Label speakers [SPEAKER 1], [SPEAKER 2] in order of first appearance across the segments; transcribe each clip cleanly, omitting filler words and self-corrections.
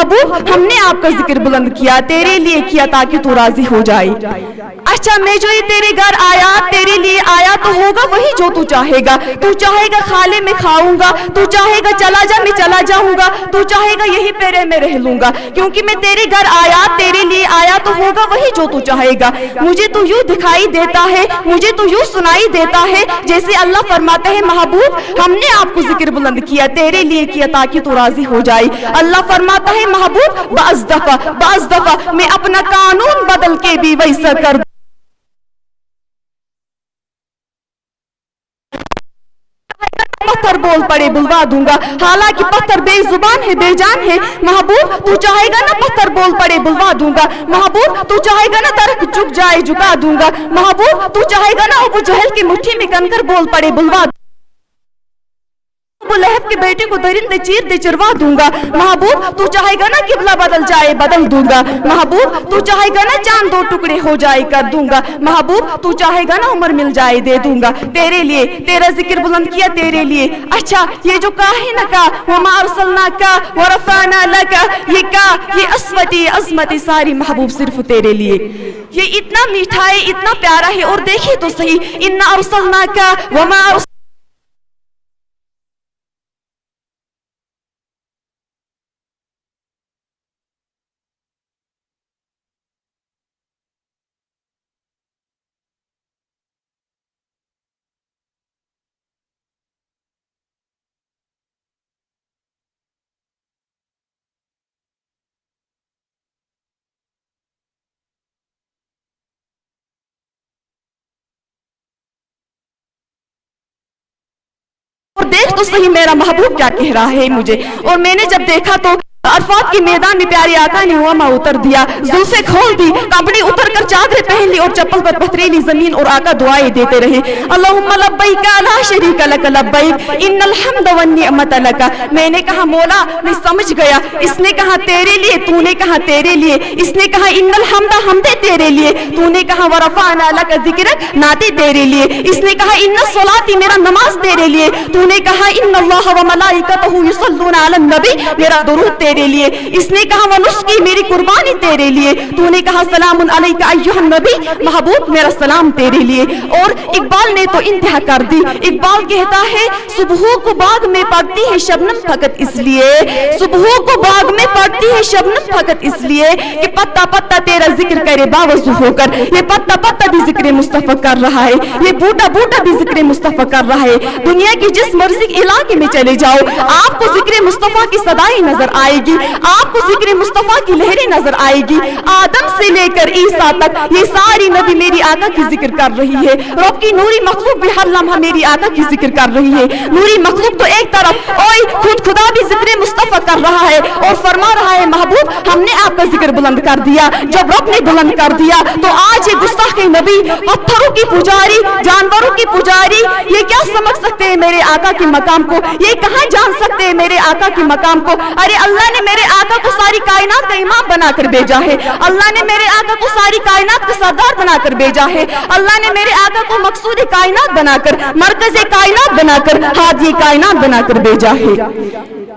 [SPEAKER 1] محبوب ہم نے آپ کا ذکر بلند کیا، تیرے لیے کیا تاکہ تو راضی ہو جائے۔ اچھا میں جو یہ تیرے گھر آیا، تیرے لیے آیا تو ہوگا وہی جو تو چاہے گا۔ تو چاہے گا کھا لے میں کھاؤں گا، تو چاہے گا چلا جا میں چلا جاؤں گا، تو چاہے گا یہی پیرے میں رہ لوں گا، کیونکہ میں تیرے گھر آیا، تیرے لیے آیا تو ہوگا وہی جو تو چاہے گا۔ مجھے تو یوں دکھائی دیتا ہے، مجھے تو یوں سنائی دیتا ہے جیسے اللہ فرماتا ہے محبوب ہم نے آپ کو ذکر بلند کیا، تیرے لیے کیا تاکہ تو راضی ہو جائے۔ اللہ فرماتا ہے محبوب بعض دفعہ میں اپنا قانون بدل کے بھی ویسا کر پتھر بول پڑے بلوا دوں گا، حالانکہ پتھر بے زبان ہے بے جان ہے۔ محبوب تو چاہے گا نا پتھر بول پڑے بلوا دوں گا، محبوب تو چاہے گا نا درخت جھک جائے جھکا دوں گا، محبوب تو چاہے گا نا ابو جہل کی مٹھی میں کنکر بول پڑے بلوا ابو لہب کے بیٹے کو درندے چیر دے چروا دوں گا، محبوب تو چاہے گا نا قبلہ بدل جائے بدل دوں گا، محبوب تو چاہے گا نا چاند دو ٹکڑے ہو جائے کر دوں گا، محبوب تو چاہے گا نا عمر مل جائے دے دوں گا، تیرے لیے تیرا ذکر بلند کیا تیرے لیے۔ اچھا یہ جو کاہن کا وما ارسلناک ورفعنا لک، یہ عصمتی عظمتی ساری محبوب صرف تیرے لیے، یہ اتنا میٹھا ہے اتنا پیارا ہے۔ اور دیکھیں تو صحیح انا ارسلناک وما اور دیکھ تو صحیح میرا محبوب کیا کہہ رہا ہے مجھے۔ اور میں نے جب دیکھا تو عرفات کے میدان میں پیارے آقا نے ہوا اتر دیا، زلفیں کھول دی، کپڑے اتر کر چادریں پہن لی اور چپل پر پتھریلی زمین، اور آقا دعائیں دیتے رہے اللہم لبیک لا شریک لک لبیک ان الحمد والنعمت لک۔ میں نے کہا مولا میں سمجھ گیا، اس نے کہا تیرے لیے، تو نے کہا تیرے لیے، اس نے کہا ان الحمد حمد تیرے لیے، تو نے کہا ورفعنا لک ذکرک نعتیں تیرے لیے، اس نے کہا ان الصلاۃ میرا نماز تیرے لیے، تو نے کہا ان اللہ وملائکتہ یصلون علی النبی میرا درود تیرے لیے، اس نے کہا ونسکی میری قربانی تیرے لیے، تو نے کہا سلام علیک ایھا النبی محبوب میرا سلام تیرے لیے۔ اور اقبال نے تو انتہا کر دی، اقبال کہتا ہے صبحوں کو باغ میں پڑتی ہے شبنم فقط اس لیے، صبحوں کو باغ میں پڑتی ہے شبنم فقط اس لیے کہ پتا پتا تیرا ذکر کرے باوضو ہو کر، یہ پتا پتا بھی ذکر مصطفیٰ کر رہا ہے، یہ بوٹا بوٹا بھی ذکر مصطفیٰ کر رہا ہے۔ دنیا کی جس مرضی علاقے میں چلے جاؤ آپ کو ذکر مصطفیٰ کی صدائیں نظر آئے گی، آپ کو ذکر مصطفیٰ کی لہریں نظر آئے گی۔ آدم سے لے کر عیسیٰ تک یہ ساری نبی میری آقا کی ذکر کر رہی ہے، رب کی نوری مخلوق بھی ہر لمحہ میری آقا کی ذکر کر رہی ہے۔ نوری مخلوق تو ایک طرف اوئی خود خدا بھی ذکر مصطفیٰ کر رہا ہے اور فرما رہا ہے محبوب ہم نے آپ کا ذکر بلند کر دیا۔ جب رب نے بلند کر دیا تو آج یہ گستاخ نبی پتھروں کی پجاری جانوروں کی پجاری یہ کیا سمجھ سکتے ہیں میرے آقا کے مقام کو، یہ کہاں جان سکتے ہیں میرے آقا کے مقام کو۔ ارے اللہ نے میرے آقا کو ساری کائنات کا امام بنا کر بھیجا ہے، اللہ نے میرے آقا کو ساری کائنات کا سردار بنا کر بھیجا ہے، اللہ نے میرے آقا کو مقصود کائنات بنا کر مرکز کائنات بنا کر ہادی کائنات بنا کر بھیجا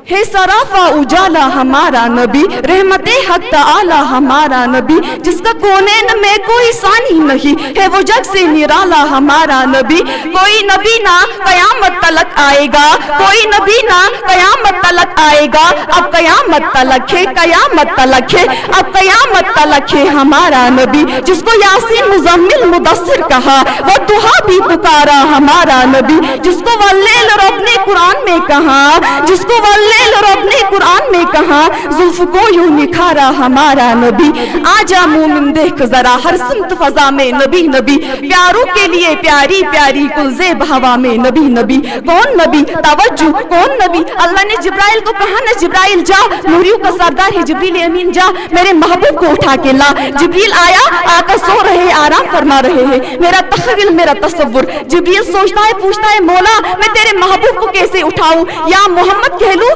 [SPEAKER 1] ہے سرافا اجالا ہمارا نبی رحمت حق تعالی ہمارا نبی، جس کا کونین میں کوئی ثانی نہیں ہے وہ جگ سے نرالا ہمارا نبی۔ کوئی نبی نہ قیامت تلک آئے گا، کوئی نبی نہ قیامت تلک آئے گا، اب قیامت تلک ہے قیامت تلک ہے اب قیامت تلک ہے ہمارا نبی، جس کو یاسین مزمل مدثر کہا وہ دہا بھی پکارا ہمارا نبی، جس کو واللیل رب نے قرآن میں کہا، جس کو واللیل رب نے قرآن میں کہا زلف کو یوں نکھارا ہمارا نبی۔ آجا مومن دیکھ ذرا ہر سمت فضا میں نبی نبی، پیاروں کے لیے پیاری پیاری کل زیب ہوا میں نبی نبی۔ کون نبی توجہ کون نبی؟ اللہ نے جبرائیل کو کہا نا جبرائیل جا، نوریوں کا سردار ہے جبریل امین جا میرے محبوب کو اٹھا کے لا۔ جبریل آیا آقا سو رہے آرام فرما رہے ہیں، میرا تخیل میرا تصور، جبریل سوچتا ہے پوچھتا ہے مولا میں تیرے محبوب کو کیسے اٹھاؤں، یا محمد کہہ لوں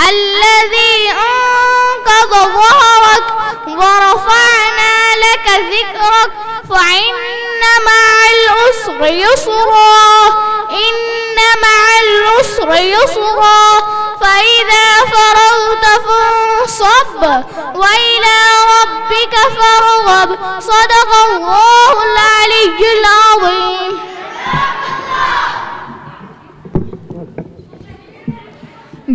[SPEAKER 2] الذي أنقض ظهرك ورفعنا لك ذكرك فإن مع العسر يسرا إن مع العسر يسرا فإذا فرغت فانصب وإلى ربك فارغب صدق الله العلي العظيم.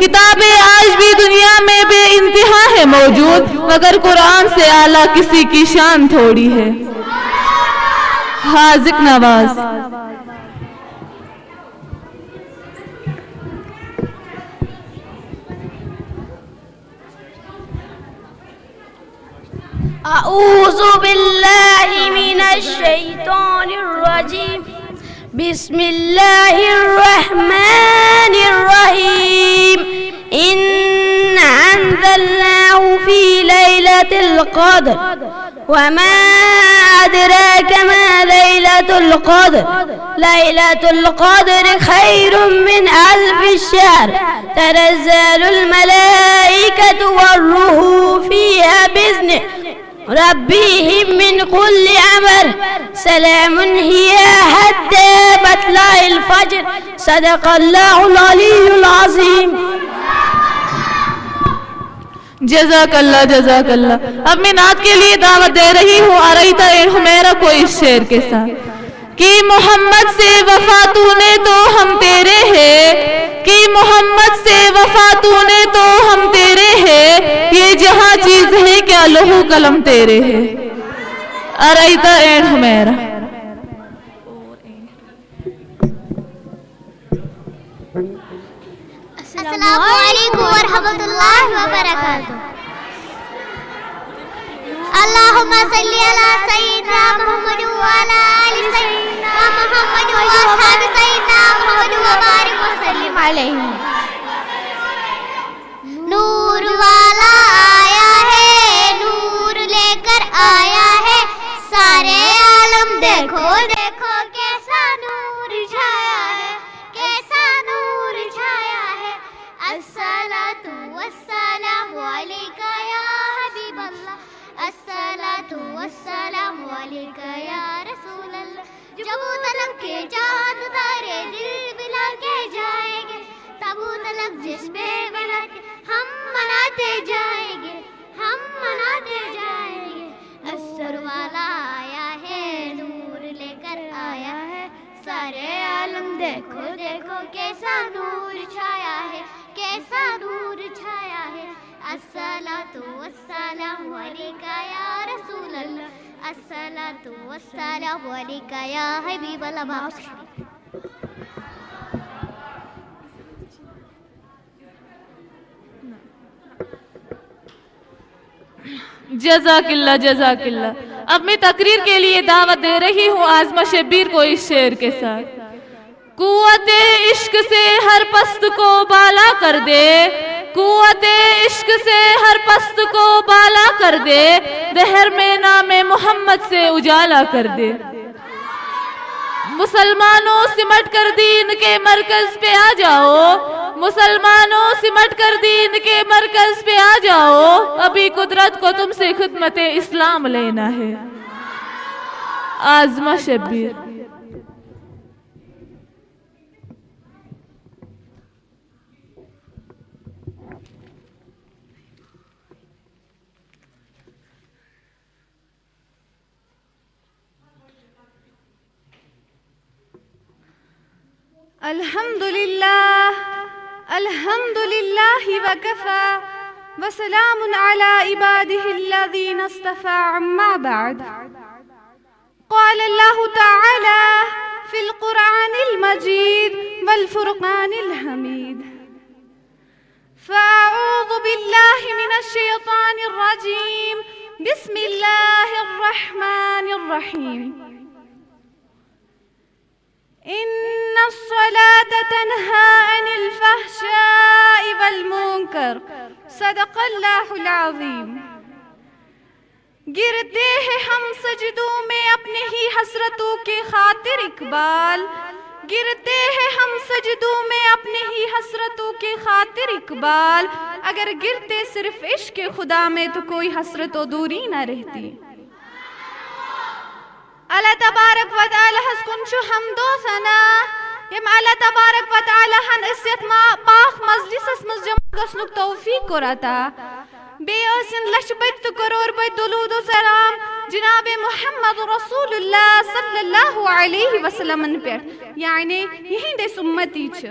[SPEAKER 3] کتابیں آج بھی دنیا میں بے انتہا ہے موجود، مگر قرآن سے اعلیٰ کسی کی شان تھوڑی ہے۔ حاذق نواز۔
[SPEAKER 4] أعوذ بالله من الشيطان الرجيم بسم الله الرحمن الرحيم إنا أنزلناه في ليلة القدر وما أدراك ما ليلة القدر ليلة القدر خير من 1000 شهر تنزل الملائكة والروح فيها بإذن ربهم من كل أمر سلام هي حتى مطلع الفجر صدق الله العلي العظيم۔
[SPEAKER 3] جزاک اللہ جزاک اللہ۔ اب میں نعت کے لیے دعوت دے رہی ہوں آریتا حمیرہ کو اس شعر کے ساتھ کہ محمد سے وفا تو نے تو ہم تیرے ہیں، کہ محمد سے وفا تو نے تو ہم تیرے ہیں، یہ جہاں چیز ہے کیا لوح قلم تیرے ہے۔ آریتا حمیرہ۔
[SPEAKER 2] السلام علیکم ورحمۃ اللہ وبرکاتہ۔ اللہم صلی علی سیدنا محمد وعلی آل سیدنا محمد واصحاب سیدنا محمد وبارک وسلم علیہ۔ نور والا آیا ہے، نور لے کر آیا ہے، سارے عالم دیکھو دیکھو کیسا نور چھایا ہے، کیسا نور چھایا ہے۔ الصلاۃ والسلام علیکہ یا حبیب اللہ، الصلاۃ والسلام علیکہ یا رسول اللہ۔ جب تلک کے چاند تارے دل بلا کے جائیں گے، تب تلک جس پہ بنا کے ہم مناتے جائیں گے، ہم مناتے جائیں گے۔ اثر والا آیا ہے، نور لے کر آیا ہے، سارے عالم دیکھو دیکھو کیسا نور چھایا ہے، کیسا نور چھایا ہے۔ الصلاۃ والسلام علیکہ یا رسول اللہ، الصلاۃ والسلام علیکہ یا حبیب اللہ۔
[SPEAKER 3] جزاک اللہ جزاک اللہ۔ اب میں تقریر کے لیے دعوت دے رہی ہوں عازمہ شبیر کو اس شعر کے ساتھ۔ قوت عشق سے ہر پست کو بالا کر دے، قوت عشق سے ہر پست کو بالا کر دے، دہر میں نام محمد سے اجالا کر دے۔ مسلمانوں سمٹ کر دین کے مرکز پہ آ جاؤ، مسلمانوں سمٹ کر دین کے مرکز پہ آ جاؤ، ابھی قدرت کو تم سے خدمت اسلام لینا ہے۔ عازمہ شبیر۔
[SPEAKER 1] الحمد لله وكفى وسلام على عباده الذين اصطفى عما بعد قال الله تعالى في القرآن المجيد والفرقان الحميد فأعوذ بالله من الشيطان الرجيم بسم الله الرحمن الرحيم إن الصلاة تنهى عن الفحشاء والمنكر صدق الله العظيم۔ گرتے ہیں ہم سجدوں میں اپنے ہی حسرتوں کے خاطر اقبال، گرتے ہیں ہم سجدوں میں اپنے ہی حسرتوں کے خاطر اقبال، اگر گرتے صرف عشق خدا میں تو کوئی حسرت و دوری نہ رہتی۔ اللہ تبارک و تعالی ہس کنچو حمد و ثنا یم اللہ تبارک و تعالی ہن اسیت ما پاک مجلس اسمز جمع گسنک توفیق کراتا بے اسن لچ بد کرور بد دلود و سلام جناب محمد رسول اللہ صلی اللہ علیہ وسلم پر، یعنی یہی دے سمتی چھ۔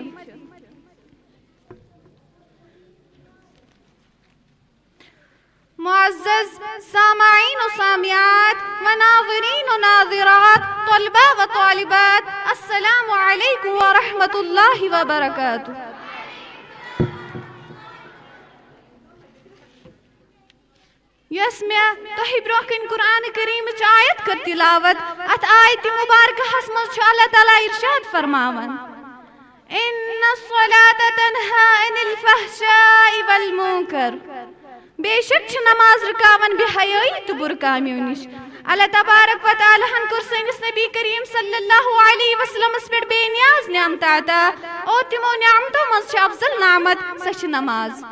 [SPEAKER 5] معزز سامعین و سامعات و ناظرین و ناظرات، طلباء و طالبات، السلام علیکم ورحمۃ اللہ وبرکاتہ۔ یس میں تہ برونٛہہ کن قرآن کریم آیت کر تلاوت، ات آیت مبارکہ مز اللہ تعالیٰ ارشاد فرماون ان الصلاة تنہا عن الفحشاء والمنکر، بے شک نماز رکاون بے حیائی تو بر کامیو نش۔ اللہ تبارک و تعالیٰ ہن کور سنس نبی کریم صلی اللہ علیہ وسلم پہ بے نیاز نعمت عطا، اور تمو نعمتوں مز افضل نعمت سہ نماز۔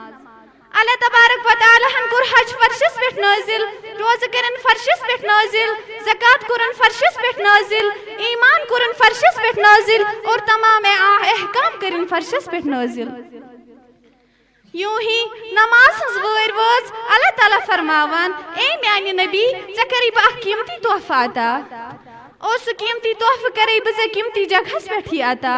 [SPEAKER 5] اللہ تبارک و تعالیٰ ہن کور حج فرشس پہ نازل، روزہ کرن فرشس پہ نازل، زکات کرن فرشس پہ نازل، ایمان کرن فرشس پہ نازل، اور تمام احکام کرن فرشس پہ نازل۔ یوں ہی نماز ہز وٲرۍ وٲژ اللہ تعالیٰ فرماوان اے میانہِ نبی ژےٚ کری بہٕ اکھ قیمتی تحفہ عطا، اور سُہ قیمتی تحفہ کرے بہٕ ژےٚ قیمتی جگہس پٮ۪ٹھ ہی عطا۔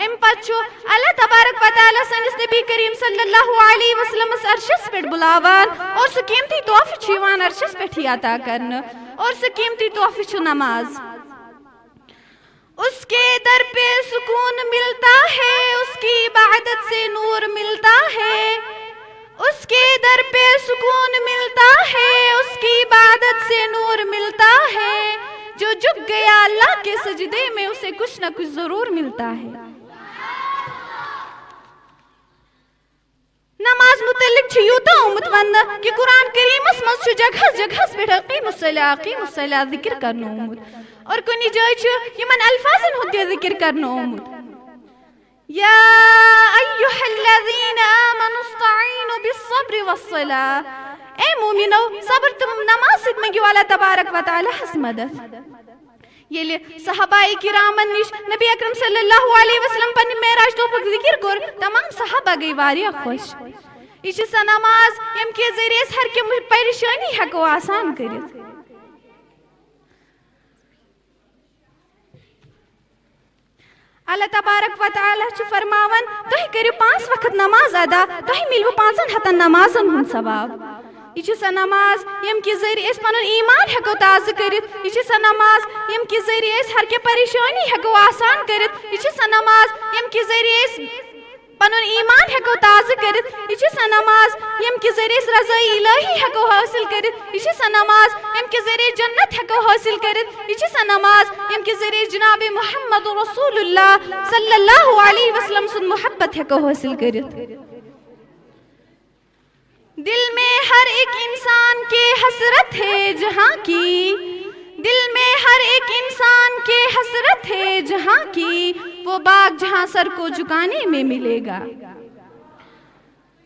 [SPEAKER 5] امہِ پتہٕ چھُ اللہ تبارک و تعالیٰ سٲنِس نبی کریم صلی اللہ علیہ وسلمس عرشس پٮ۪ٹھ بُلاوان، اور سُہ قیمتی تحفہ چھُ یِوان عرشس پٮ۪ٹھ ہی عطا کرنہٕ، اور سُہ قیمتی تحفہ چھُ نماز۔ اس کے در پہ سکون ملتا ہے، اس کی عبادت سے نور ملتا ہے، اس کے در پہ سکون ملتا ہے، اس کی عبادت سے نور ملتا ہے، جو جھک گیا اللہ کے سجدے میں اسے کچھ نہ کچھ ضرور ملتا ہے۔ نماز متعلق یوتا آمت ون کہ قرآن کریمس مز جگہس جگہس پہ اقیم الصلاۃ ذکر کرنا آمت، اور کنی جائے یمن الفاظن ہند ذکر کرنا آمت یا ایھا الذین آمنوا استعینوا بالصبر والصلاۃ، اے مومنو صبر تم نماز سۭتۍ منگیو اللہ تبارک و تعالیٰ ہس مدد۔ ییٚلہِ صحابہ کرامن نش نبی اکرم صلی اللہ علیہ وسلم پننہِ معراج دۄہُک ذکر کوٚر، تمام صحابہ گٔے واریاہ خۄش۔ یہ چھِ سۄ نماز ییٚمہِ کہِ ذٔریعہٕ أسۍ ہر کینٛہہ پریشٲنی ہٮ۪کو آسان کٔرِتھ۔ اللہ تبارک و تعالیٰ چھُ فرماوان تُہۍ کٔرِو 5 وقت نماز ادا، تۄہہِ مِلوٕ 500 نمازن ہُنٛد ثواب۔ یہ چھِ سۄ نماز ییٚمہِ کہِ ذٔریعہٕ أسۍ پنُن ایمان ہٮ۪کو تازٕ کٔرِتھ، یہِ چھِ سۄ نماز ییٚمہِ کہِ ذٔریعہٕ أسۍ ہر کینٛہہ پریشٲنی ہٮ۪کو آسان کٔرِتھ، یہِ چھِ سۄ نماز ییٚمہِ کہِ ذٔریعہٕ أسۍ پنُن ایمان ہٮ۪کو تازٕ کٔرِتھ، یہِ چھِ سۄ نماز ییٚمہِ کہِ ذٔریعہٕ أسۍ رضٲیی الہی ہٮ۪کو حٲصِل کٔرِتھ، یہِ چھِ سۄ نماز ییٚمہِ کہِ ذٔریعہٕ جنت ہٮ۪کو حٲصِل کٔرِتھ، یہِ چھِ سۄ نماز ییٚمہِ کہِ ذٔریعہٕ جناب محمد رسول اللہ صلی اللہ علیہ وسلم سُنٛد محبت ہٮ۪کو حٲصِل کٔرِتھ۔ دل میں ہر ایک انسان کے حسرت ہے جہاں کی، دل میں ہر ایک انسان کے حسرت ہے جہاں کی، وہ باغ جہاں سر کو جھکانے میں ملے گا۔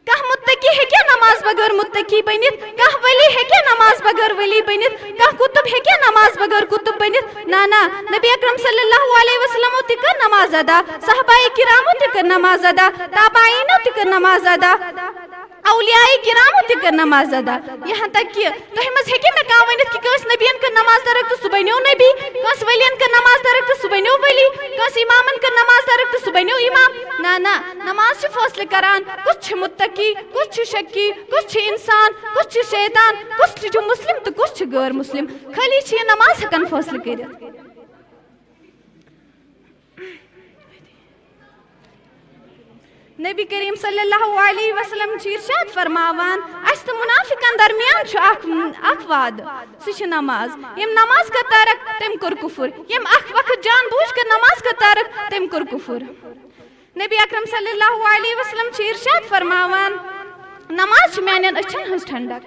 [SPEAKER 5] کہاں متقی ہے کیا نماز بغیر متقی بنت، کہاں ولی ہے کیا نماز بغیر ولی بنت، کہاں کتب ہے کیا نماز بغیر کتب بنت۔ نانا نبی اکرم صلی اللہ علیہ وسلم تہ کر نماز ادا، صحابہ کرامو تہ کر نماز ادا، تابعینو تہ کر نماز ادا، اولیاء کرامو تہ کر نماز ادا، یہاں تک کہ تہ مز ہیکہ مے کانٛہہ ؤنِتھ کہ کٲنٛسہِ نبیَن کٔر نماز ترک تہٕ سُہ بنیو نبی، کٲنٛسہِ ؤلین کٔر نماز ترک تہٕ سُہ بنیو ولی، کٲنٛسہِ امامن کٔر نماز ترک تہٕ سُہ بنیو امام۔ نہ نماز چھِ فٲصلہٕ کران کُس چھُ متقی، کُس چھُ شکی، کُس چھُ انسان، کُس چھُ شیطان، کُس چھُ مسلم تہٕ کُس چھُ غٲر مسلم، خٲلی چھِ یہِ نماز ہٮ۪کان فٲصلہٕ کٔرِتھ۔ نبی کریم صلی اللہ علیہ وسلم چھُ ارشاد فرماوان اَسہِ تہٕ منافقن درمیان چھُ اکھ وعدٕ، سُہ چھِ نماز۔ ییٚمۍ نماز کٔر ترک تٔمۍ کوٚر کُفر، ییٚمۍ اکھ وقت جان بوٗجھ کر نماز کٔر ترک تٔمۍ کوٚر کُفر۔ نبی اکرم صلی اللہ علیہ وسلم چھُ ارشاد فرماوان نماز چھِ میانٮ۪ن أچھن ہٕنٛز ٹھنڈک۔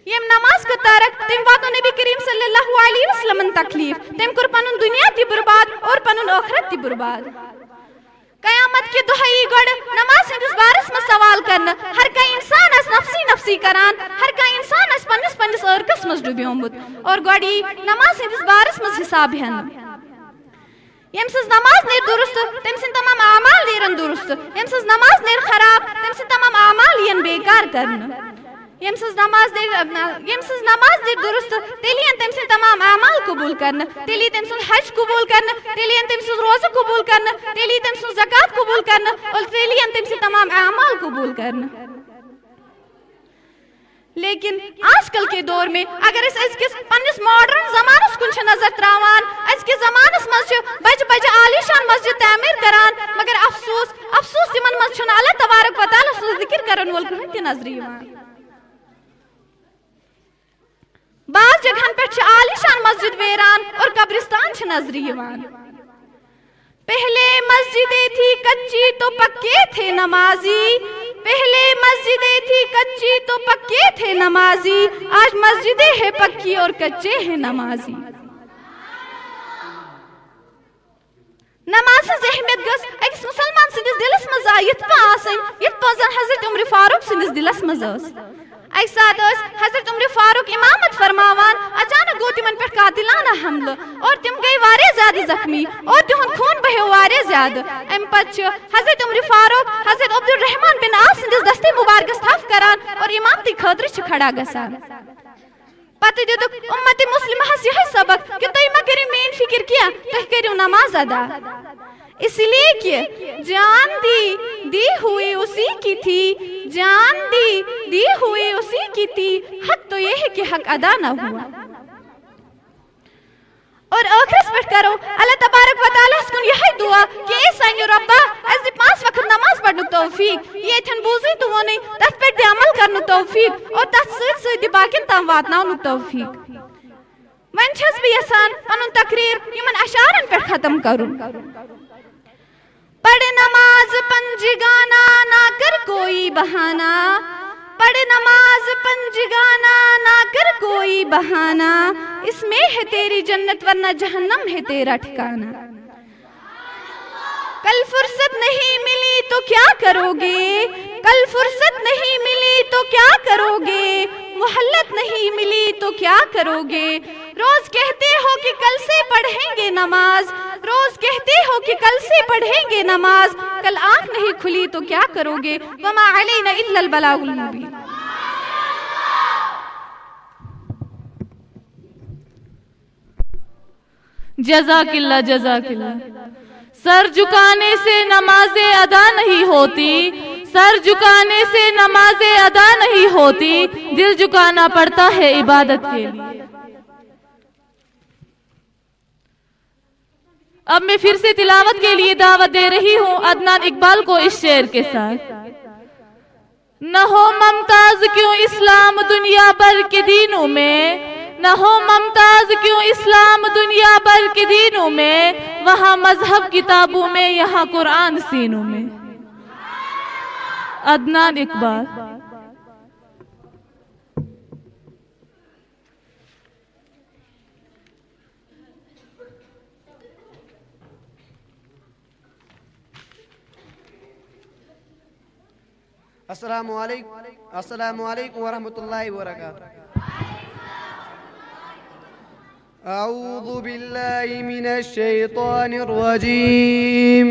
[SPEAKER 5] ییٚمۍ نماز کٔر ترک تٔمۍ واتنو نبی کریم صلی اللہ علیہ وسلمن تکلیف، تٔمۍ کوٚر پنُن دنیا تہِ برباد اور پنُن ٲخرت تہِ برباد۔ قیامت کے دۄہ یی گۄڈٕ نماز ہٕنٛدِس بارس منٛز سوال کرنہٕ، ہر کانٛہہ انسان آسہِ نفسی نفسی کران، ہر کانٛہہ انسان آسہِ پننِس پننِس عٲرقس منٛز ڈُبیومُت، اور گۄڈٕ یی نماز ہٕنٛدِس بارس منٛز حساب ہٮ۪نہٕ۔ ییٚمۍ سٕنٛز نماز نیرِ درست تٔمۍ سٕنٛدۍ تمام اعمال نیرن درست، ییٚمۍ سٕنٛز نماز نیرِ خراب تٔمۍ سٕنٛدۍ تمام اعمال یِن بیکار کرنہٕ۔ ییٚمۍ سٕنٛز نماز نیرِ درست تیٚلہِ یِن تٔمۍ سٕنٛدۍ تمام اعمال قبوٗل کرنہٕ، تیٚلہِ یی تٔمۍ سُنٛد حج قبوٗل کرنہٕ، تیٚلہِ یِن تٔمۍ سٕنٛز روزٕ قبوٗل کرنہٕ، تیٚلہِ یی تٔمۍ سُنٛد زکات قبوٗل کرنہٕ، اور تیٚلہِ یِن تٔمۍ سٕنٛدۍ تمام اعمال قبوٗل کرنہٕ۔ لیکن آج کل کے دور میں اگر اس پنس ماڈرن زمانس کن نظر تراوان ازکس زمانس مز بجہ بجہ عالیشان مسجد تعمیر کران مگر افسوس تمن مز اللہ تبارک و تعالی سن ذکر کرن وول کہن تہ نظر یوان بعض جگہن پہ عالیشان مسجد ویران اور قبرستان نظر یوان پہلے مسجدیں تھی کچی تو پکے تھے نمازی پہلے مسجدیں تھی کچی تو پکے تھے نمازی آج مسجدیں ہیں پکی اور کچے ہیں نمازی نماز اہمیت گس اکس مسلمان سندس دلس مز یت پہ آسن یت پہ زن حضرت عمر فاروق سندس دلس مز اک سات حضرت عمر فاروق امامت فرماوان اچانک گو تمن پہ قاتلانہ حملہ اور تم گئی وارے زیادہ زخمی اور تہند خون بہو وارے زیادہ ام پتہ حضرت عمر فاروق حضرت عبد الرحمن بن عوف سندس دستے مبارکس تھپ کران اور امامتی خاطر کھڑا گسان پتہ دتک امت مسلمہ یہ سبق کہ تھی ما کرو مین فکر کیا تھی کرو نماز ادا اس لیے کہ جان دی ہوئی اسی کی تھی جان دی ہوئی اسی کی تھی حق تو یہ ہے کہ حق ادا نہ ہوا اور آخرس پہ کرو اللہ تبارک و تعالیٰ کن یہ دعا کہ اے سانیو ربا از 5 وقت نماز پڑھنک توفیق یہ اتھن بوزی تو وہ نہیں تس پہ دی عمل کرنک توفیق اور تس سۭتۍ باقین تام واتناونک توفیق ون چھس بہ یژھان پنن تقریر یمن اشعارن پہ ختم کرن پڑھ نماز پنجگانا نہ کر کوئی بہانہ پڑھ نماز پنجگانا نہ کر کوئی بہانہ اس میں ہے تیری جنت ورنہ جہنم ہے تیرا ٹھکانہ کل فرصت نہیں ملی تو کیا کرو گے کل فرصت نہیں ملی تو کیا کرو گے مہلت نہیں ملی تو کیا کرو گے روز کہتے ہو کہ کل سے پڑھیں گے نماز روز کہتے ہو کہ کل سے پڑھیں گے نماز کل آنکھ نہیں کھلی تو کیا کرو گے وما علینا الا البلاغ المبین
[SPEAKER 3] جزاک اللہ سر جھکانے سے نمازیں ادا نہیں ہوتی سر جھکانے سے نمازیں ادا نہیں ہوتی دل جھکانا پڑتا ہے عبادت کے لیے اب میں پھر سے تلاوت کے لیے دعوت دے رہی ہوں عدنان اقبال کو اس شعر کے ساتھ نہ ہو ممتاز کیوں اسلام دنیا بھر کے دینوں میں نہ ہو ممتاز کیوں اسلام دنیا بھر کے دینوں میں وہاں مذہب کتابوں میں یہاں قرآن سینوں میں عدنان اقبال
[SPEAKER 6] السلام علیکم ورحمۃ اللہ وبرکاتہ اعوذ باللہ من الشیطان الرجیم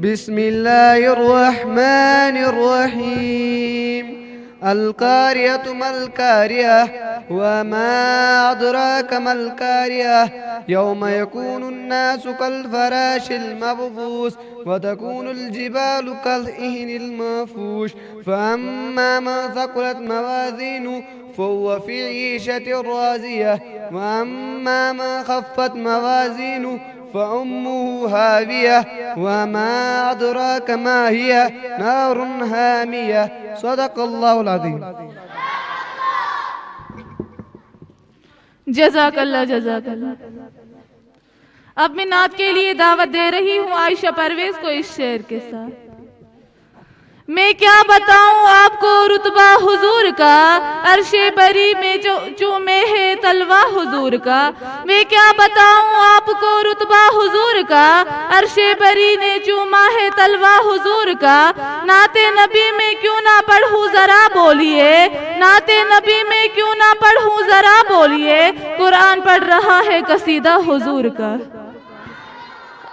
[SPEAKER 6] بسم اللہ الرحمن الرحیم القاریة ما القاریة وما أدراك ما القاریة یوم یکون الناس کالفراش المبثوث وتكون الجبال كالعهن المنفوش فأما من ثقلت موازينه فهو في عيشة راضية وأما من خفت موازينه فأمه هاوية وما أدراك ما هي نار هامية صدق الله العظيم
[SPEAKER 3] جزاک اللہ اب میں نعت کے لیے دعوت دے رہی ہوں عائشہ پرویز کو اس شعر کے ساتھ میں کیا بتاؤں آپ کو رتبہ حضور کا عرش بری میں جو میں ہے تلوہ حضور کا میں کیا بتاؤں آپ کو رتبہ حضور کا عرش بری نے چوما ہے تلوہ حضور کا نعت نبی میں کیوں نہ پڑھوں ذرا بولیے نعت نبی میں کیوں نہ پڑھوں ذرا بولیے قرآن پڑھ رہا ہے قصیدہ حضور کا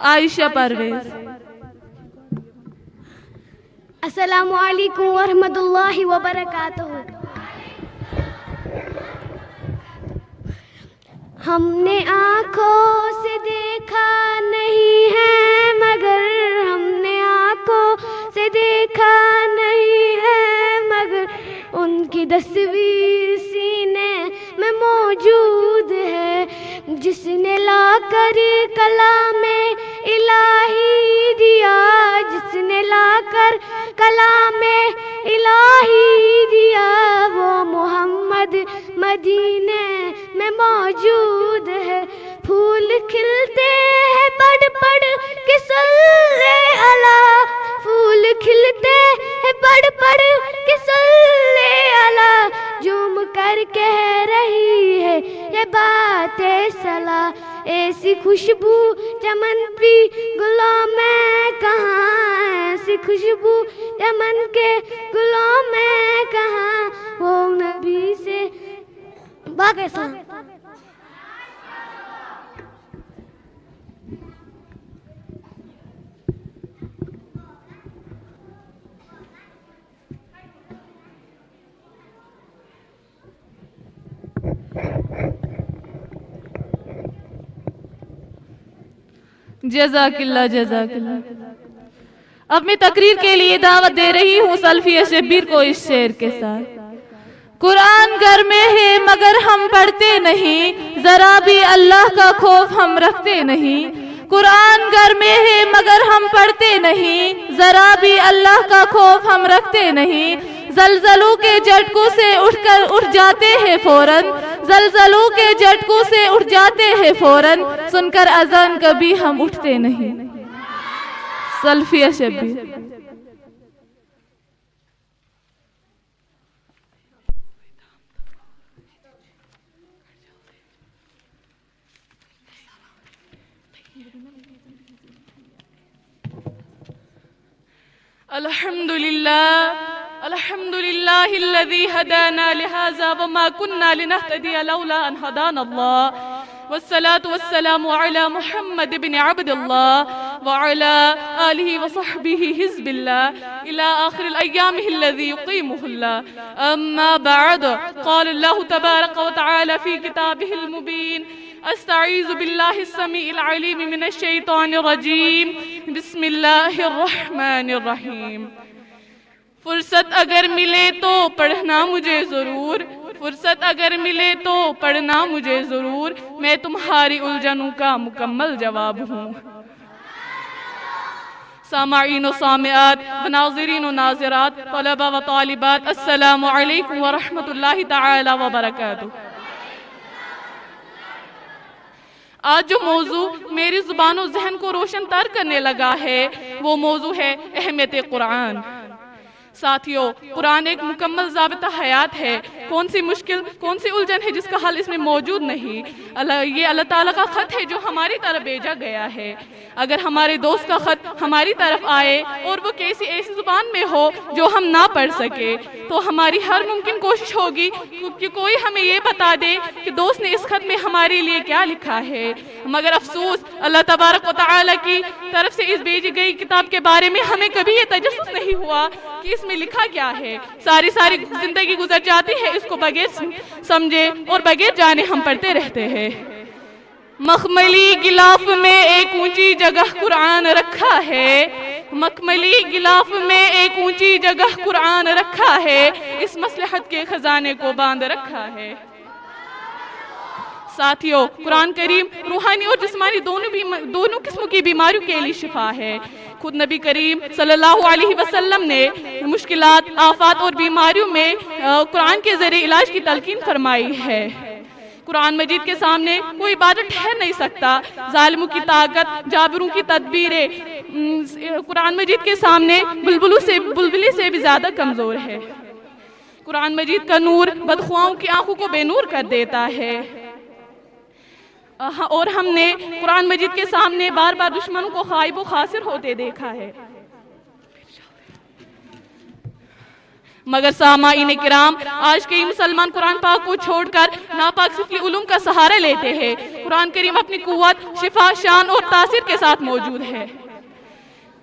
[SPEAKER 3] عائشہ پرویز
[SPEAKER 2] السلام علیکم ورحمۃ اللہ وبرکاتہ ہم نے آنکھوں سے دیکھا نہیں ہے مگر ہم نے آنکھوں سے دیکھا نہیں ہے مگر ان کی تصویر کلام الہی دیا، جس نے لا کر کلام الہی دیا، وہ محمد مدینے میں موجود ہے۔ پھول کھلتے ہیں پڑھ پڑھ کے صلی اللہ، پھول کھلتے ہیں پڑھ پڑھ کے صلی اللہ، جھوم کر کہہ رہی ہے یہ بات صلاح۔ ایسی خوشبو چمن پی گلوں میں کہاں، ایسی خوشبو چمن کے گلوں میں کہاں، وہ نبی سے باقی سان۔
[SPEAKER 3] جزاک اللہ جزاک اللہ۔ اب میں تقریر کے لیے دعوت دے رہی ہوں سلفیہ شبیر کو اس شعر کے ساتھ۔ قرآن گھر میں ہے مگر ہم پڑھتے نہیں، ذرا بھی اللہ کا خوف ہم رکھتے نہیں۔ قرآن گھر میں ہے مگر ہم پڑھتے نہیں، ذرا بھی اللہ کا خوف ہم رکھتے نہیں۔ زلزلوں کے جھٹکوں سے اٹھ جاتے ہیں فوراً، زلزلوں کے جھٹکوں سے اٹھ جاتے ہیں فوراً، سن کر اذان کبھی ہم اٹھتے نہیں۔ سلفیہ شبیر۔ الحمد لله الذي هدانا لهذا وما كنا لنهتدي لولا أن هدانا الله، والصلاة والسلام على محمد بن عبد الله وعلى آله وصحبه حزب الله إلى آخر الأيام الذي يقيمه الله، أما بعد، قال الله تبارك وتعالى في كتابه المبين: استعيذ بالله السميع العليم من الشيطان الرجيم، بسم الله الرحمن الرحيم۔ فرصت اگر ملے تو پڑھنا مجھے ضرور، فرصت اگر ملے تو پڑھنا مجھے ضرور، میں تمہاری الجھنوں کا مکمل جواب ہوں۔ سامعین و سامعات، ناظرین و ناظرات، طلبہ و طالبات، السلام علیکم ورحمۃ اللہ تعالی وبرکاتہ۔ آج جو موضوع میری زبان و ذہن کو روشن تر کرنے لگا ہے وہ موضوع ہے اہمیت قرآن۔ ساتھیو، قرآن ایک مکمل ضابطہ حیات ہے۔ کون سی مشکل، کون سی الجھن ہے جس کا حل اس میں موجود نہیں؟ یہ اللہ تعالیٰ کا خط ہے جو ہماری طرف بھیجا گیا ہے۔ اگر ہمارے دوست کا خط ہماری طرف آئے اور وہ ایسی زبان میں ہو جو ہم نہ پڑھ سکے تو ہماری ہر ممکن کوشش ہوگی کہ کوئی ہمیں یہ بتا دے کہ دوست نے اس خط میں ہمارے لیے کیا لکھا ہے۔ مگر افسوس، اللہ تبارک و تعالیٰ کی طرف سے اس بھیجی گئی کتاب کے بارے میں ہمیں کبھی یہ تجسس نہیں ہوا کہ اس میں لکھا کیا ہے۔ ساری زندگی گزر جاتی ہے اس کو بغیر سمجھے اور بغیر جانے ہم پڑھتے رہتے ہیں۔ مخملی غلاف میں ایک اونچی جگہ قرآن رکھا ہے، مخملی غلاف میں ایک اونچی جگہ قرآن رکھا ہے، اس مصلحت کے خزانے کو باندھ رکھا ہے۔ ساتھیو، قرآن کریم روحانی اور جسمانی دونوں قسم کی بیماریوں کے لیے شفا ہے۔ خود نبی کریم صلی اللہ علیہ وسلم نے مشکلات، آفات اور بیماریوں میں قرآن کے ذریعے علاج کی تلقین فرمائی ہے۔ قرآن مجید کے سامنے کوئی عبادت ٹھہر نہیں سکتا۔ ظالموں کی طاقت، جابروں کی تدبیریں قرآن مجید کے سامنے بلبلی سے بھی زیادہ کمزور ہے۔ قرآن مجید کا نور بدخواہوں کی آنکھوں کو بے نور کر دیتا ہے، اور ہم نے قرآن مجید کے سامنے بار بار دشمنوں کو خائب و خاسر ہوتے دیکھا ہے۔ مگر سامعین کرام، آج کئی مسلمان قرآن پاک کو چھوڑ کر ناپاک سفلی علوم کا سہارا لیتے ہیں۔ قرآن کریم اپنی قوت، شفا، شان اور تاثیر کے ساتھ موجود ہے۔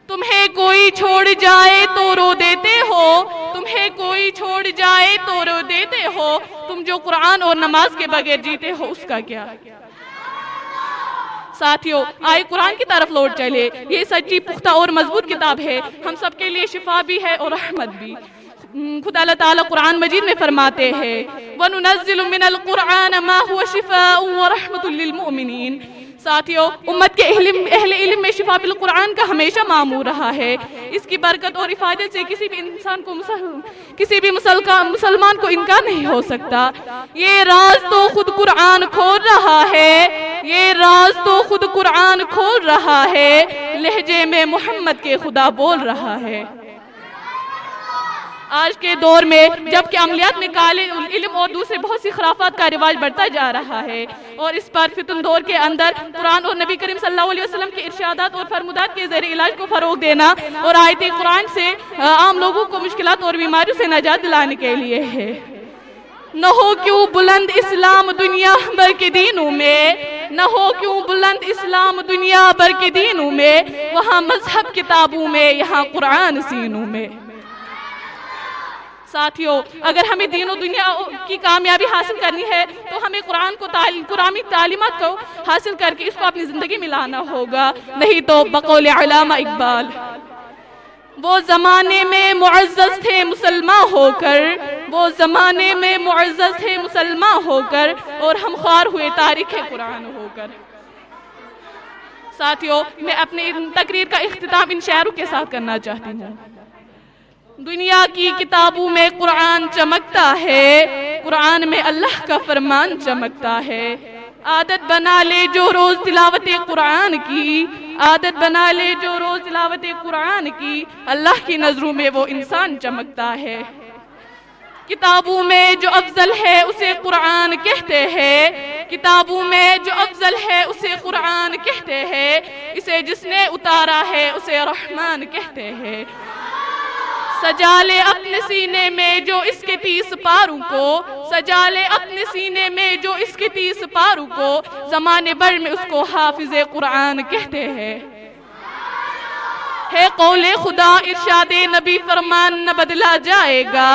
[SPEAKER 3] تمہیں کوئی چھوڑ جائے تو رو دیتے ہو، تمہیں کوئی چھوڑ جائے تو رو دیتے ہو، تم جو قرآن اور نماز کے بغیر جیتے ہو اس کا کیا؟ ساتھیو، آئے قرآن کی طرف لوٹ چلے۔ یہ سچی، پختہ اور مضبوط کتاب ہے، ہم سب کے لیے شفا بھی ہے اور رحمت بھی۔ خدا اللہ تعالیٰ قرآن مجید میں فرماتے ہیں: وَنُنَزِّلُ مِنَ الْقُرْآنِ مَا هُوَ شِفَاءٌ وَرَحْمَةٌ لِّلْمُؤْمِنِينَ۔ ساتھیوں، امت کے اہل علم میں شفا بالقرآن کا ہمیشہ معمور رہا ہے۔ اس کی برکت اور افادت سے کسی بھی انسان کو کسی بھی مسلمان کو انکار نہیں ہو سکتا۔ یہ راز تو خود قرآن کھول رہا ہے، یہ راز تو خود قرآن کھول رہا ہے، لہجے میں محمد کے خدا بول رہا ہے۔ آج کے دور میں جبکہ عملیات میں کالے علم اور دوسرے بہت سی خرافات کا رواج بڑھتا جا رہا ہے، اور اس پر فتن دور کے اندر قرآن اور نبی کریم صلی اللہ علیہ وسلم کے ارشادات اور فرمودات کے ذریعے علاج کو فروغ دینا اور آیت قرآن سے عام لوگوں کو مشکلات اور بیماریوں سے نجات دلانے کے لیے ہے۔ نہ ہو کیوں بلند اسلام دنیا بھر کے دینوں میں، نہ ہو کیوں بلند اسلام دنیا بھر کے دینوں میں، وہاں مذہب کتابوں میں، یہاں قرآن سینوں میں۔ ساتھیوں، اگر ہمیں دین و دنیا کی کامیابی حاصل کرنی ہے تو ہمیں قرآنی تعلیمات کو حاصل کر کے اس کو اپنی زندگی میں لانا ہوگا، نہیں تو بقول علامہ اقبال، وہ زمانے میں معزز تھے مسلمان ہو کر، وہ زمانے میں معزز تھے مسلمان ہو کر، اور ہم خوار ہوئے تاریخ قرآن ہو کر۔ ساتھیوں، میں اپنی تقریر کا اختتام ان شعروں کے ساتھ کرنا چاہتی ہوں۔ دنیا کی کتابوں میں قرآن چمکتا ہے، قرآن میں اللہ کا فرمان چمکتا ہے۔ عادت بنا لے جو روز تلاوت قرآن کی، عادت بنا لے جو روز تلاوت قرآن کی، اللہ کی نظروں میں وہ انسان چمکتا ہے۔ کتابوں میں جو افضل ہے اسے قرآن کہتے ہیں، کتابوں میں جو افضل ہے اسے قرآن کہتے ہیں، اسے جس نے اتارا ہے اسے رحمان کہتے ہیں۔ سجا لے اپنے سینے میں جو اس کے 30 پاروں کو، سجا لے اپنے سینے میں جو اس کے 30 پاروں کو، زمانے بھر میں اس کو حافظ قرآن کہتے ہیں۔ ہے قول خدا ارشاد نبی فرمان نہ بدلا جائے گا،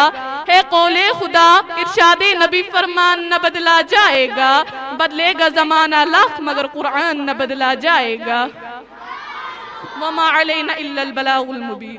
[SPEAKER 3] ہے قول خدا ارشاد نبی فرمان نہ بدلا جائے گا، بدلے گا زمانہ لاکھ مگر قرآن نہ بدلا جائے گا۔ وما علینا الا البلاغ المبین۔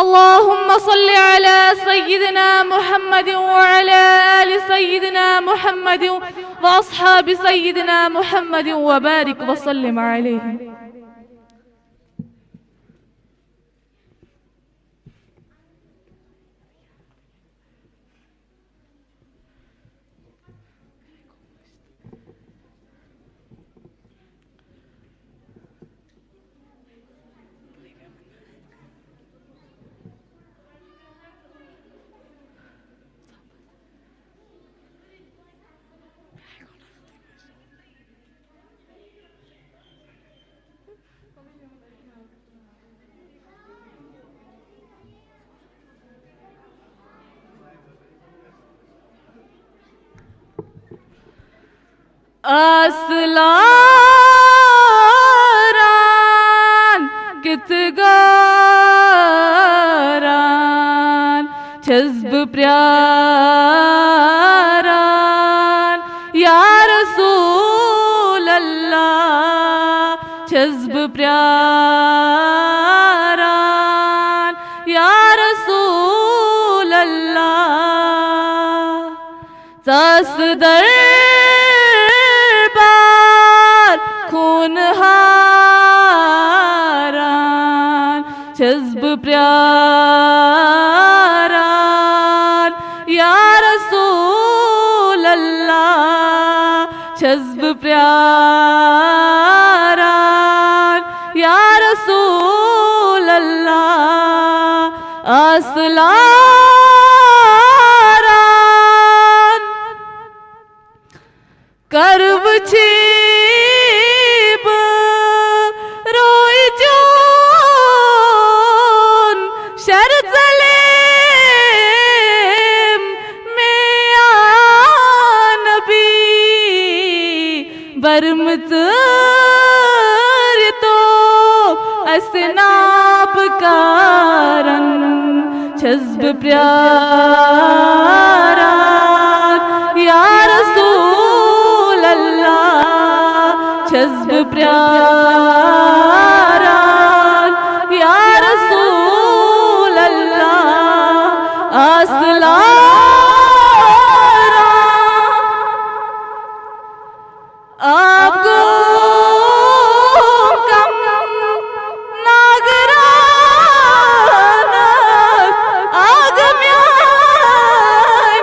[SPEAKER 3] اللهم صل على سيدنا محمد وعلى آل سيدنا محمد وأصحاب سيدنا محمد وبارك وسلم عليهم. Aslan kitgaran çezb pryaran ya Rasulallah çezb pryaran ya Rasulallah tasdar خونهاران چزب پریاران یا رسول اللہ چزب پریاران یا رسول اللہ اصلاران کرب چیب روی جون شرزلیم میں نبی برمتر تو اسناب کارن چزب پریاران یا رسول اللہ چزب پریاران یا رسول اللہ اصلاران آپ کو کم ناگران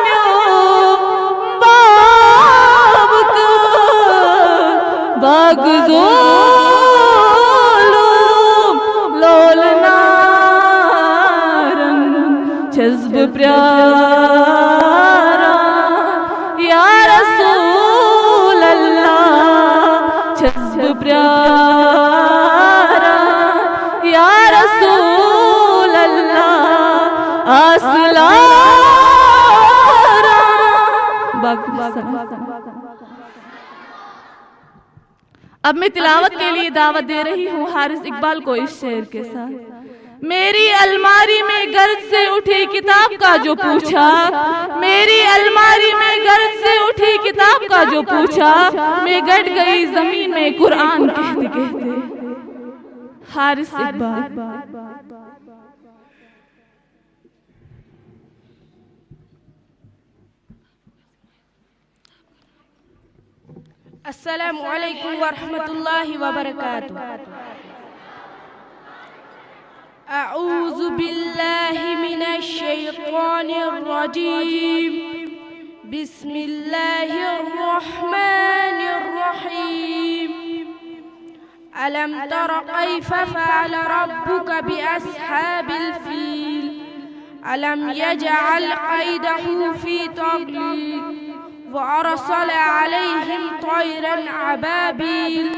[SPEAKER 3] آگمیانیو باب کو باگزولم لولنارن چزب پریاران یا رسول اللہ چزب پریاران یا رسول اللہ اصلاران. اب میں تلاوت کے لیے دعوت دے رہی ہوں حارث اقبال کو اس شعر کے ساتھ. میری الماری میں گرد سے اٹھی کتاب کا جو پوچھا میری الماری میں گرد سے اٹھی کتاب کا جو پوچھا میں گٹ گئی زمین میں قرآن کہتے کہتے. حارث اقبال.
[SPEAKER 4] السلام علیکم ورحمۃ اللہ وبرکاتہ. اعوذ باللہ من الشیطان الرجیم. بسم اللہ الرحمن الرحیم. ألم تر كيف فعل ربك بأصحاب الفيل ألم يجعل كيدهم في تضليل وأرسل عليهم طيرا أبابيل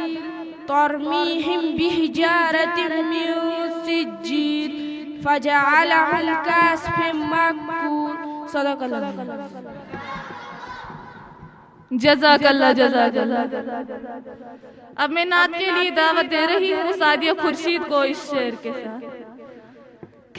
[SPEAKER 4] ترميهم بحجارة من سجيل فجعلهم كعصف مأكول. صدق اللہ.
[SPEAKER 3] جزاک اللہ جزاک اللہ. اب میں نعت کے لیے دعوت دے رہی ہوں سعدیہ خورشید کو اس شعر کے ساتھ.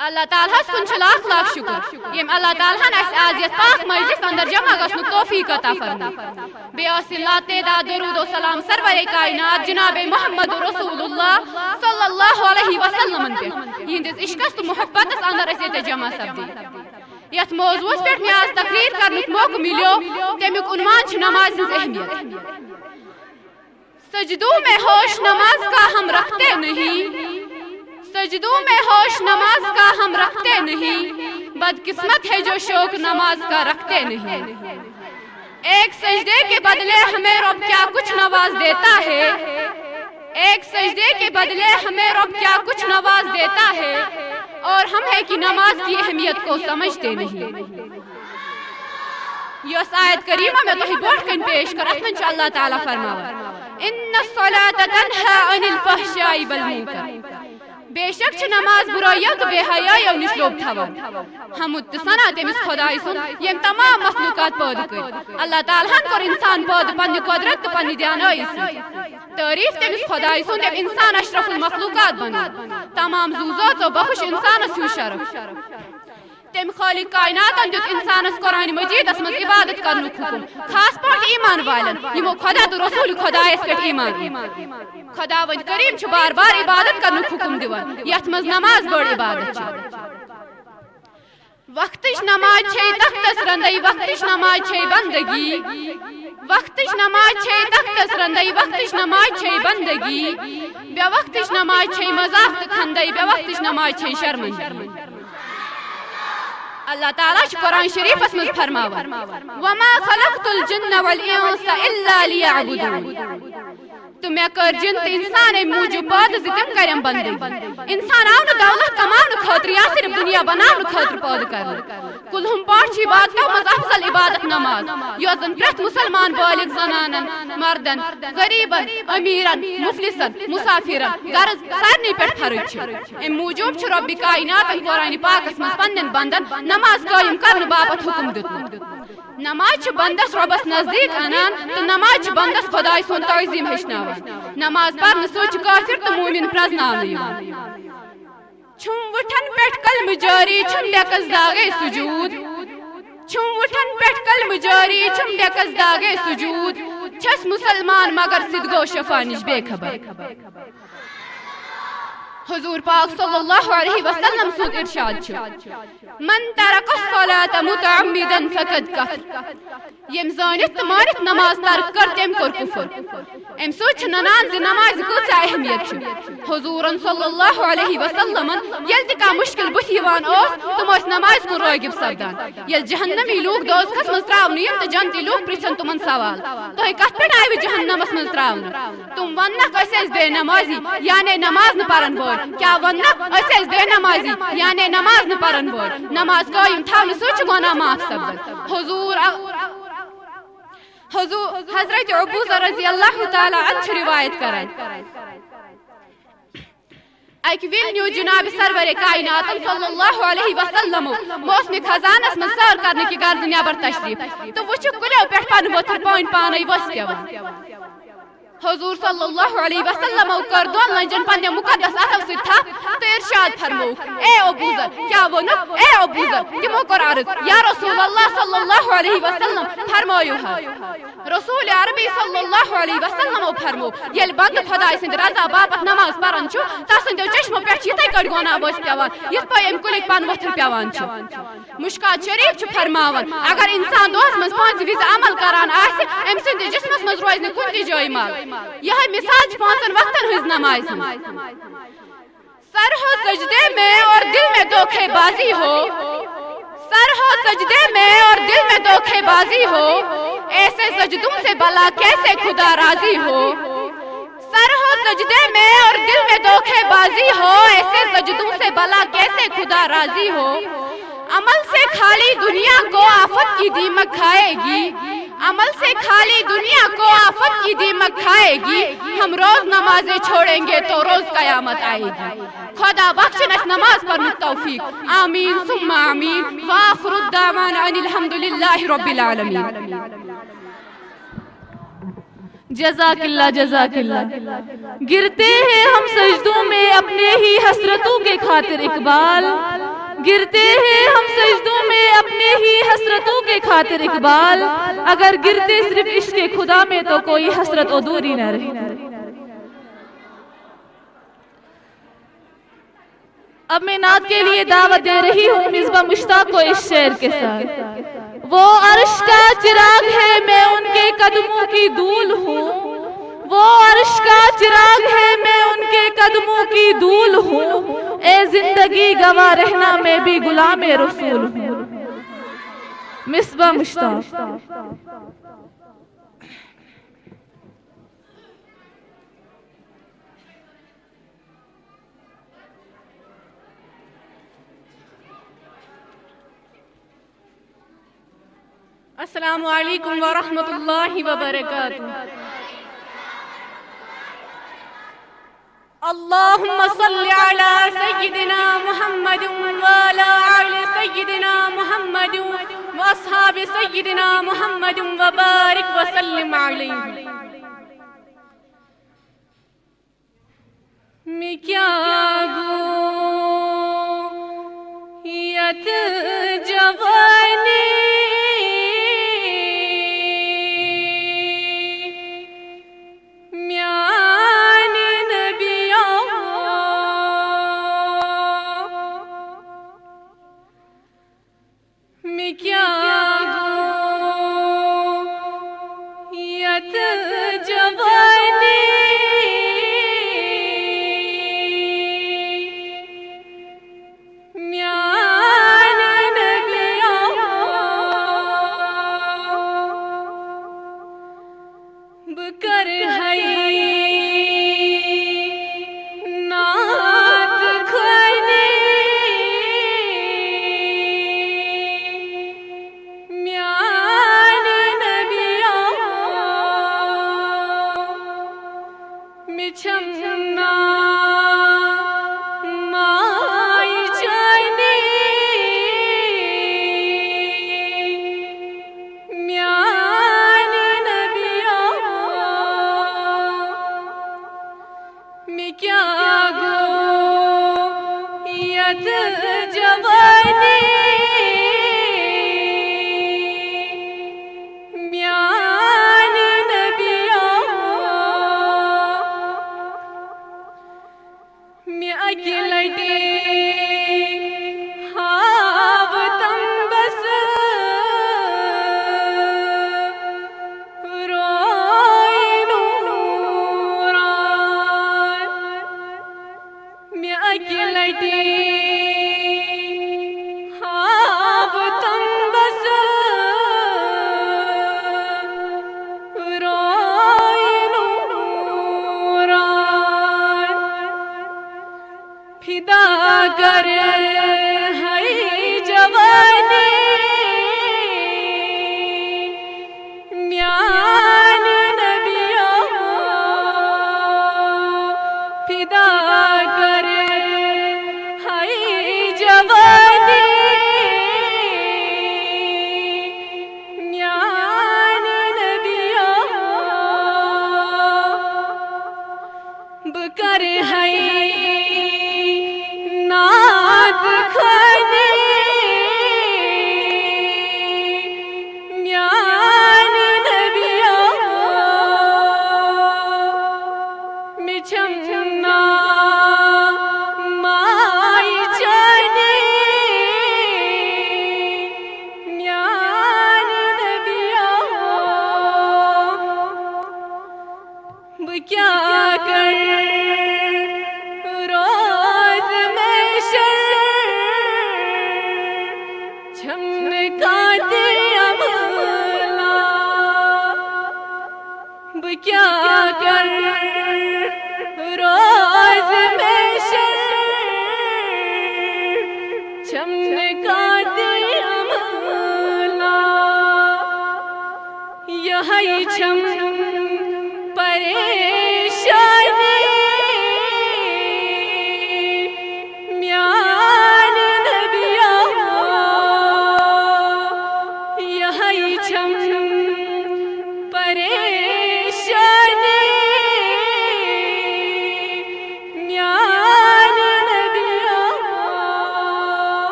[SPEAKER 7] اللہ تعالیٰ کن لاکھ لاکھ شکر یم اللہ تعالیٰ آج یت پاک مجلس اندر جمع گھن توفیق عطا فرمائی بیس لا تعداد درود و سلام سرور کائنات جناب محمد رسول اللہ صلی اللہ علیہ وسلم پہ یہندس عشقس تو محبت اندر یہ جمع سپدی یت موضوع پہ میں آج تقریر کرنے موقع ملو تمیک عنوان نماز ہز اہمیت سجدوں میں ہوش نماز کا ہم رکھتے نہیں سجدوں میں ہوش نماز کا ہم رکھتے نہیں بدقسمت ہے جو شوق نماز کا رکھتے نہیں ایک سجدے کے بدلے ہمیں رب کیا کچھ نواز دیتا ہے ایک سجدے کے بدلے ہمیں رب کیا کچھ نواز دیتا ہے اور ہم ہے کہ نماز کی اہمیت کو سمجھتے نہیں یہ آیت کریمہ میں تو بوٹ کن پیش کر اتمن اللہ تعالیٰ فرماوا ان الصلاة تنہا عن الفحشاء والمنکر بے شک نماز برائیوں تو بے حیائی اور نش لوب تھوان ہم متصنا تمس خدائی سن یم تمام مخلوقات پود کر اللہ تعالیٰ کر انسان پود پنی قدرت تو پنی دیانائی سی تعریف تمس خدائی سن جب انسان اشرف المخلوقات بنا تمام زوزات و بخش انسان سو شرف تم خالق کائنات دیت انسان قرآن مجید اسمت عبادت کرنے حکم خاص پاٹ ایمان والن یمو خدا تو رسول خدا اس پہ ایمان خدا ون کریم چھ بار بار عبادت کرنے حکم دیوان یت مز نماز بڑ عبادت چھ وقتش نماز چھے تختس رندی وقتش نماز چھے بندگی وقتش نماز چھے تختس رندی وقتش نماز چھے بندگی بے وقتش نماز چھے مذاق کھندی بے وقتش نماز چھے شرمندگی اللہ تعالیٰ قرآن شریف اسمز فرماوا وما خلقت الجن والانس الا ليعبدون تو میں کر جن تو انسان موجود پاد تم کرم بندگی انسان آو دولت کمان خاطر یا صرف دنیا بنان خاطر پاد کر کلہم پاٹ چھ بات کا مز افضل عبادت نماز یو زن پرت مسلمان بالغ زنانن مردن غریبن امیرن مفلسن مسافرن غرض سارنی پہ فرق چھ ام موجود چھ رب کائنات قرآن پاک اسمز پنن بندن نماز قائم کرنے باپت حکم دیت نماز بندس ربس نزدیک انان تو نماز بندس خدای سن تعظیم ہچناوان نماز پرن سوچ کافر تو مومن پرزناوان چھم وٹھن پیٹھ کلم جاری چھم ڈیکس داغے سجود چھم وٹھن پیٹھ کلم جاری چھم ڈیکس داغے سجود چھس مسلمان مگر صدگو شفا نش بے خبر حضور پاک صلی اللہ علیہ وسلم سود ارشاد چھ من ترک الصلاة متعمدا فقد کفر یم زانت مانت نماز ترک کر تم کر کفر ام سوچ ننان زی نماز کۭژاہ اہمیت چھ حضورن صلی اللہ علیہ وسلم یل تہ کانٛہہ مشکل بُتھِ یوان اوس تم ٲسۍ نماز کُن رٲغب سپدان یل جہنمی لوٗکھ دوزخس منٛز تراونہٕ یِن تہٕ جنتی لوٗکھ پرژھن تمن سوال تُہۍ کتھ پٮ۪ٹھ آیوٕ جہنمس منٛز تراونہٕ تم وننکھ أسۍ ٲسۍ بے نمازی یعنی نماز نہٕ پرن وٲلۍ کیا وننکھ أسۍ ٲسۍ بے نمازی یعنی نماز نہٕ پرن وٲلۍ نماز قٲیِم تھاونہٕ سۭتۍ چھُ گۄناہ معاف سپدان حضرت ابو ذر رضی اللہ تعالی عنہ روایت کران اک ول نیو جناب سرور کائنات صلی اللہ علیہ وسلم موسم خزانس من سیر کرنے کی غرض نیبر تشریف تو وچھ کلیو پہ پن وتر پان پانے وس پیوان حضور صلی اللہ علیہ وسلم کر دون لنجن پنہ مقدس اتو سی تھپ تو ارشاد فرمو اے ابو ذر کیا ونو اے ابو ذر تمو کر عرض یا رسول اللہ صلی اللہ علیہ وسلم فرمایو رسول عربی صلی اللہ علیہ وسلم فرمو یل بند خدای سند رضا باپت نماز پرن چھ تسند چشمو پہ یتھے کڑ گونا بس پیوان یت پہ ام کلک پن وتر پیوان چھ مشکات شریف چھ فرماون اگر انسان دوس من پانچ وز عمل کران آس ام سند جسمس من روز نہ کن جائے مال یہ مثال پانچن وقتن ہز نماز سر ہو سجدے میں اور دل میں دھوکے بازی ہو سر ہو سجدے میں اور دل میں دھوکے بازی ہو ایسے سجدوں سے بلا کیسے خدا راضی ہو سر ہو سجدے میں اور دل میں دھوکے بازی ہو ایسے سجدوں سے بلا کیسے خدا راضی ہو عمل سے خالی دنیا کو آفت کی دیمک کھائے گی عمل سے خالی دنیا کو آفت کی دیمک کھائے گی ہم روز نمازیں چھوڑیں گے تو روز قیامت آئے گی خدا بخشنش نماز پڑھنے توفیق آمین ثم آمین وآخر الدعوان ان الحمدللہ رب العالمین
[SPEAKER 3] جزاک اللہ جزاک اللہ گرتے ہیں ہم سجدوں میں اپنے ہی حسرتوں کے خاطر اقبال گرتے ہیں ہم سجدوں میں اپنے ہی حسرتوں کے خاطر اقبال، اگر گرتے صرف عشق خدا میں تو کوئی حسرت ادھوری نہ رہی۔ اب میں نعت کے لیے دعوت دے رہی ہوں مصباح مشتاق کو اس شعر کے ساتھ۔ وہ عرش کا چراغ ہے میں ان کے قدموں کی دھول ہوں، وہ عرش کا چراغ ہے میں ان کے قدموں کی دھول ہوں، اے زندگی گواہ رہنا میں بھی غلام رسول ہوں۔ مصباح مشتاق۔
[SPEAKER 7] السلام علیکم ورحمۃ اللہ وبرکاتہ۔ اللہم صل علی سیدنا محمد وعلی آل سیدنا محمد واصحاب سیدنا محمد وبارک وسلم علیہ۔ میں کیا گو یت جوانی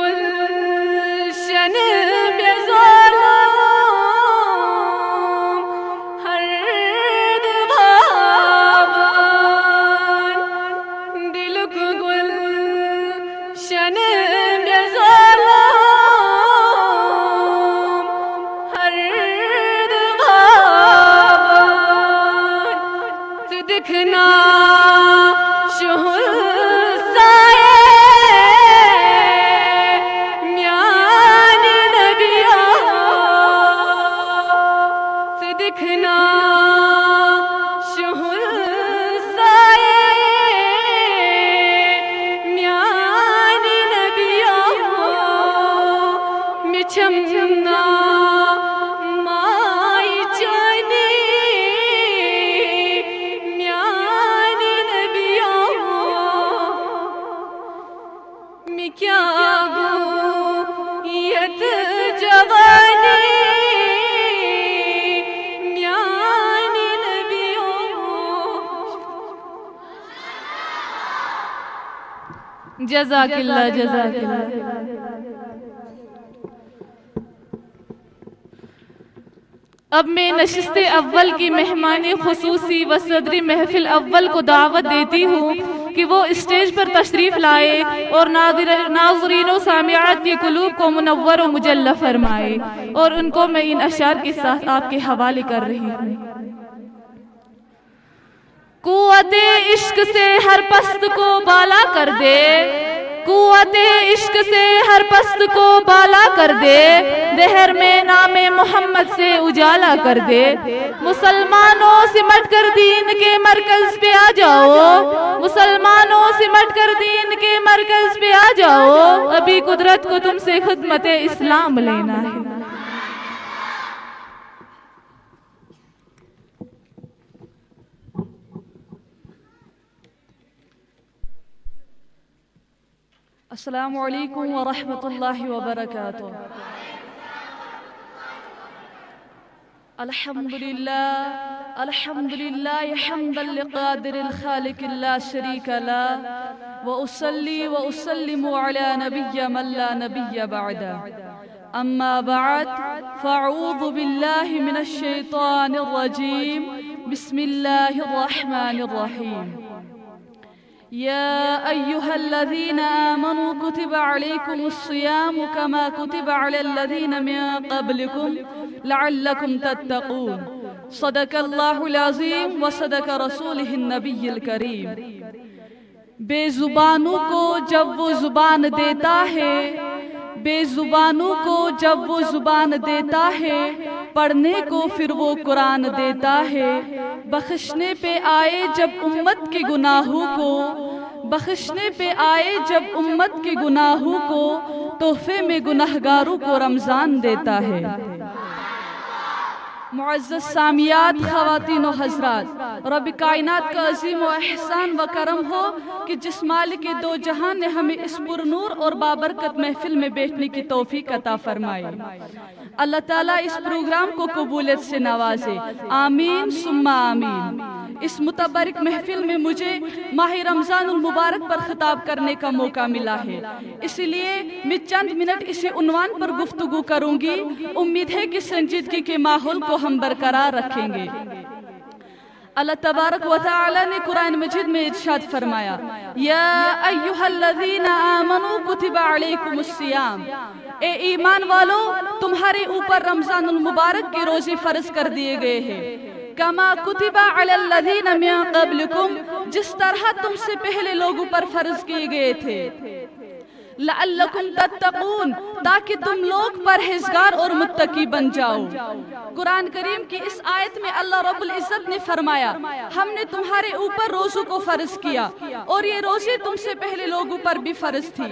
[SPEAKER 4] گلشن میں ظلم ہر دباون دل کو گلشن میں ظلم ہر دباون تو دکھنا
[SPEAKER 3] جزاک اللہ جزاک اللہ. اب میں نشست اول کی مہمان خصوصی و صدری محفل اول کو دعوت دیتی ہوں کہ وہ اسٹیج پر تشریف لائے اور ناظرین و سامعات کی قلوب کو منور و مجلہ فرمائے، اور ان کو میں ان اشعار کے ساتھ آپ کے حوالے کر رہی ہوں. قوت عشق سے ہر پست کو بالا کر دے، قوت عشق سے ہر پست کو بالا کر دے، دہر میں نام محمد سے اجالا کر دے. مسلمانوں سمٹ کر دین کے مرکز پہ آ جاؤ، مسلمانوں سمٹ کر دین کے مرکز پہ آ جاؤ، ابھی قدرت کو تم سے خدمت اسلام لینا ہے. السلام علیکم ورحمۃ اللہ وبرکاتہ. الحمدللہ حمدا لقادر الخالق لا شریک له، وأصلی وأسلم على نبی من لا نبی بعده. اما بعد فاعوذ باللہ من الشیطان الرجیم. بسم اللہ الرحمن الرحیم. يا أيها الذين آمنوا كتب عليكم الصيام كما كتب على الذين من قبلكم لعلكم تتقون. صدق الله العظيم وصدق رسوله النبي الكريم. بے زبانوں کو جب وہ زبان دیتا ہے، بے زبانوں کو جب وہ زبان دیتا ہے، پڑھنے کو پھر وہ قرآن دیتا ہے. بخشنے پہ آئے جب امت کے گناہوں کو، بخشنے پہ آئے جب امت کے گناہوں کو، تحفے میں گناہگاروں کو رمضان دیتا ہے. معزز سامیات، خواتین و حضرات، رب کائنات کا عظیم و احسان و کرم ہو کہ جس مالک دو جہان نے ہمیں اس پرنور اور بابرکت محفل میں بیٹھنے کی توفیق عطا فرمائی. اللہ تعالیٰ اس پروگرام کو قبولیت سے نوازے، آمین ثم آمین. اس متبرک محفل میں مجھے ماہ رمضان المبارک پر خطاب کرنے کا موقع ملا ہے، اس لیے میں چند منٹ اسی عنوان پر گفتگو کروں گی. امید ہے کہ سنجیدگی کے ماحول کو ہم برقرار رکھیں گے. اللہ تبارک و تعالی نے قرآن مجید میں ارشاد فرمایا، یا ایہا الذین آمنوا کتب علیکم الصیام. اے ایمان والو، تمہارے اوپر رمضان المبارک کے روزے فرض کر دیے گئے ہیں. کما کتب علی الذین من قبلکم، جس طرح تم سے پہلے لوگوں پر فرض کیے گئے تھے. لعلکم تتقون، تاکہ تم لوگ پرہیزگار اور متقی بن جاؤ. قرآن کریم کی اس آیت میں اللہ رب العزت نے فرمایا، ہم نے تمہارے اوپر روزوں کو فرض کیا، اور یہ روزے تم سے پہلے لوگوں پر بھی فرض تھی.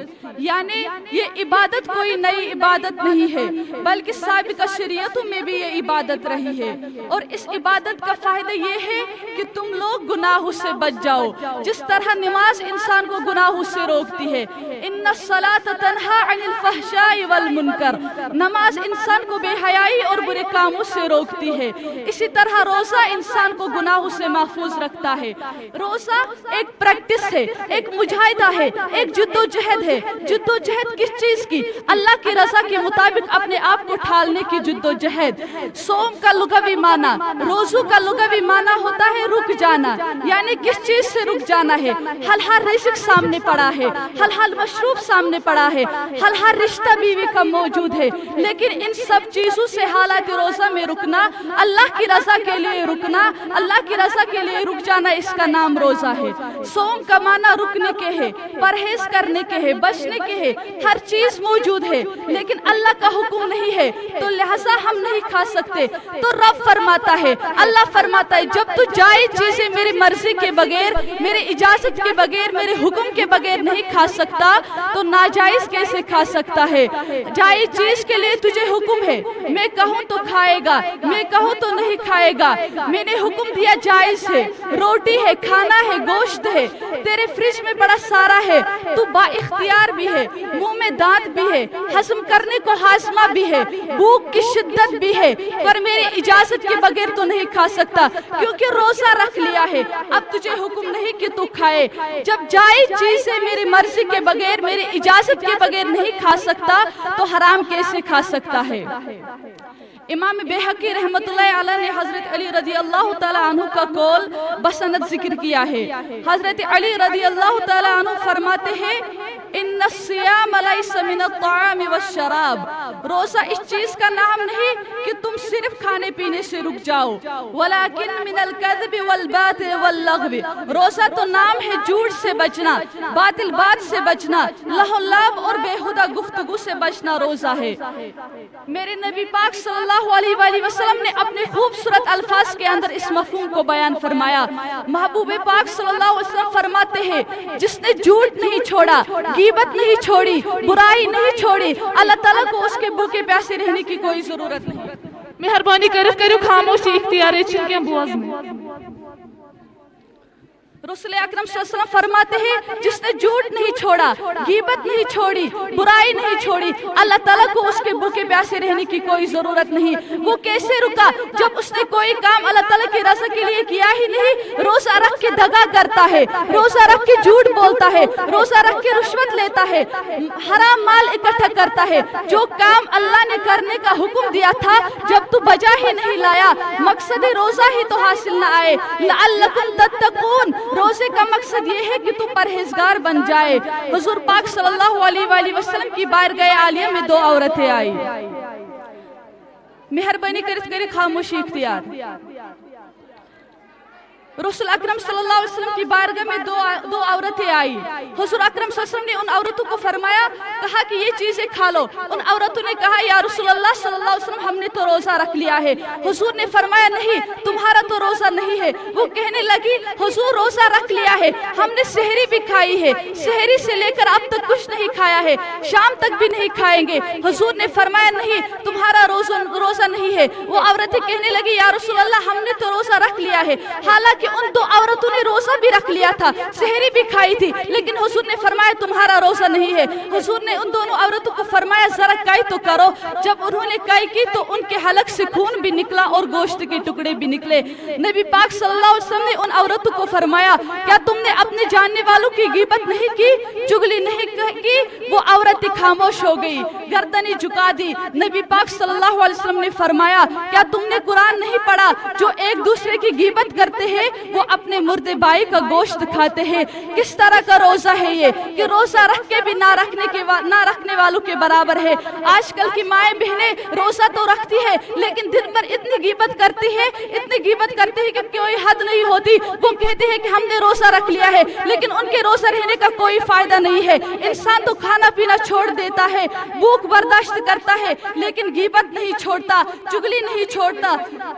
[SPEAKER 3] یعنی یہ عبادت کوئی نئی عبادت نہیں ہے، بلکہ سابقہ شریعتوں میں بھی یہ عبادت رہی ہے. اور اس عبادت کا فائدہ یہ ہے کہ تم لوگ گناہوں سے بچ جاؤ. جس طرح نماز انسان کو گناہوں سے روکتی ہے، ان
[SPEAKER 5] الصلاۃ تنہا عن الفحشاء والمنکر، نماز انسان کو بے حیائی اور برے کاموں سے روکتی ہے. اسی طرح روزہ انسان کو گناہوں سے محفوظ رکھتا ہے. روزہ ایک پریکٹس ہے، ایک مجاہدہ ہے، ایک جد و جہد ہے. جد و جہد کس چیز کی؟ اللہ کی رضا کے مطابق اپنے آپ کو ڈھالنے کی جد و جہد. صوم کا لغوی معنی، روزوں کا لغوی معنی ہوتا ہے رک جانا، یعنی کس چیز سے رک جانا ہے؟ حلال رزق سامنے پڑا ہے، حلال مشروب سامنے پڑا ہے، حلال رشتہ بیوی کا موجود ہے، لیکن ان سب چیزوں سے حالات روزہ میں رکنا، اللہ کی رضا کے لیے رکنا، اللہ کی رضا کے لیے رک جانا، اس کا نام روزہ ہے. صوم کا معنی رکنے کے ہے، پرہیز کرنے کے ہے، بچنے کے ہے. ہر چیز موجود ہے لیکن اللہ کا حکم نہیں ہے تو لہذا ہم نہیں کھا سکتے. تو رب فرماتا ہے، اللہ فرماتا ہے جب تو جائز چیزیں میری مرضی کے بغیر، میری اجازت کے بغیر، میرے حکم کے بغیر نہیں کھا سکتا تو ناجائز کیسے کھا سکتا ہے؟ جائز چیز کے لیے تجھے حکم ہے، میں کہوں تو کھائے گا، میں کہوں تو نہیں کھائے گا. میں نے حکم دیا جائز ہے، روٹی ہے، کھانا ہے، گوشت ہے، تیرے فریج میں بڑا سارا ہے، تو با اختیار بھی ہے، منہ میں دانت بھی ہے، ہضم کرنے کو ہاضمہ بھی ہے، بھوک کی شدت بھی ہے، پر میری اجازت کے بغیر تو نہیں کھا سکتا کیونکہ روزہ رکھ لیا ہے. اب تجھے حکم نہیں کہ تو کھائے. جب جائز چیزیں میری مرضی کے بغیر، میری اجازت کے بغیر نہیں کھا سکتا تو حرام کیسے کھا سکتا ہے؟ امام بیہقی رحمت اللہ علیہ نے حضرت علی رضی اللہ تعالی عنہ کا قول بسند ذکر کیا ہے. حضرت علی رضی اللہ تعالی عنہ فرماتے ہیں ان الصیام لیس من الطعام والشراب، روزہ اس چیز کا نام نہیں کہ تم صرف کھانے پینے سے رک جاؤ، ولیکن من الکذب والباطل واللغو، روزہ تو نام ہے جھوٹ سے بچنا، باطل بات سے بچنا، لہو لعب اور بیہودہ گفتگو سے بچنا روزہ ہے. میرے نبی پاک صلی اللہ علیہ وآلہ وسلم نے اپنے خوبصورت الفاظ کے اندر اس مفہوم کو بیان فرمایا. محبوب پاک صلی اللہ علیہ وسلم فرماتے ہیں جس نے جھوٹ نہیں چھوڑا، غیبت نہیں چھوڑی، برائی نہیں چھوڑی، اللہ تعالیٰ کو اس کے بھوکے پیاسے رہنے کی کوئی ضرورت نہیں.
[SPEAKER 3] مہربانی کرو خاموشی اختیار چھنکیں بوز میں.
[SPEAKER 5] رسول اکرم صلی اللہ علیہ وسلم فرماتے ہیں جس نے جھوٹ نہیں چھوڑا، غیبت نہیں چھوڑی، برائی نہیں چھوڑی، اللہ تعالیٰ کو اس کے بھوکے پیاسے رہنے کی کوئی ضرورت نہیں. وہ کیسے رکا؟ جب اس نے کوئی کام اللہ تعالیٰ کی رضا کے لیے کیا ہی نہیں، روزہ رکھ کے دغا کرتا ہے، روزہ رکھ کے جھوٹ بولتا ہے، روزہ رکھ کے رشوت لیتا ہے، حرام مال اکٹھا کرتا ہے. جو کام اللہ نے کرنے کا حکم دیا تھا جب تو بجا ہی نہیں لایا، مقصد روزہ ہی تو حاصل نہ آئے. لعلکم تتقون، روزے کا مقصد یہ ہے کہ تو پرہیزگار بن جائے. حضور پاک صلی اللہ علیہ وآلہ وسلم کی بارگاہ عالیہ میں دو عورتیں آئی. مہربانی کرے خاموشی اختیار. رسول اکرم صلی اللہ علیہ وسلم کی بارگاہ میں دو عورتیں آئی. حضور اکرم صلی اللہ علیہ وسلم نے ان عورتوں کو فرمایا، کہا کہ یہ چیزیں کھا لو. ان عورتوں نے کہا یا رسول اللہ صلی اللہ علیہ وسلم ہم نے تو روزہ رکھ لیا ہے. حضور نے فرمایا نہیں، تمہارا تو روزہ نہیں ہے. وہ کہنے لگی حضور روزہ رکھ لیا ہے، ہم نے سحری بھی کھائی ہے، سحری سے لے کر اب تک کچھ نہیں کھایا ہے، شام تک بھی نہیں کھائیں گے. حضور نے فرمایا نہیں، تمہارا روزہ نہیں ہے. وہ عورتیں کہنے لگی یا رسول اللہ ہم نے تو روزہ رکھ لیا ہے. حالانکہ ان دو عورتوں نے روزہ بھی رکھ لیا تھا، سحری بھی کھائی تھی، لیکن حضور نے فرمایا تمہارا روزہ نہیں ہے. حضور نے ان دونوں عورتوں کو فرمایا ذرا کائی تو کرو. جب انہوں نے کائی کی تو ان کے حلق سے خون بھی نکلا اور گوشت کے ٹکڑے بھی نکلے. نبی پاک صلی اللہ علیہ وسلم نے ان عورتوں کو فرمایا کیا تم نے اپنے جاننے والوں کی غیبت نہیں کی، چغلی نہیں کی؟ وہ عورتیں خاموش ہو گئی، گردنیں جھکا دی. نبی پاک صلی اللہ علیہ وسلم نے فرمایا کیا تم نے قرآن نہیں پڑھا؟ جو ایک دوسرے کی غیبت کرتے ہیں وہ اپنے مردے بھائی کا گوشت کھاتے ہیں. کس طرح کا روزہ ہے یہ کہ روزہ رکھ کے بھی نہ رکھنے والوں کے برابر ہے. آج کل کی مائیں بہنیں روزہ تو رکھتی ہے لیکن دن بھر اتنی غیبت کرتی ہے کہ کوئی حد نہیں ہوتی. وہ کہتے ہیں کہ ہم نے روزہ رکھ لیا ہے لیکن ان کے روزہ رہنے کا کوئی فائدہ نہیں ہے. انسان تو کھانا پینا چھوڑ دیتا ہے، بھوک برداشت کرتا ہے لیکن غیبت نہیں چھوڑتا، چغلی نہیں چھوڑتا،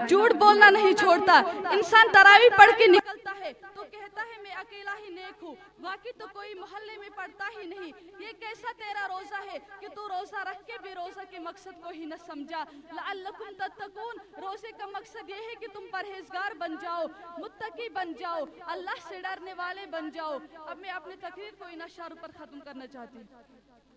[SPEAKER 5] جھوٹ بولنا نہیں چھوڑتا. انسان تراویح پڑھ کے نکلتا ہے تو کہتا ہے میں اکیلا ہی نیک ہوں، باقی تو کوئی محلے میں پڑھتا ہی نہیں. یہ کیسا تیرا روزہ ہے کہ تو روزہ رکھ کے بھی روزہ کے مقصد کو ہی نہ سمجھا. لعلکم تتقون، روزے کا مقصد یہ ہے کہ تم پرہیزگار بن جاؤ، متقی بن جاؤ، اللہ سے ڈرنے والے بن جاؤ. اب میں اپنی تقریر کو ان اشعار پر ختم کرنا چاہتی ہوں.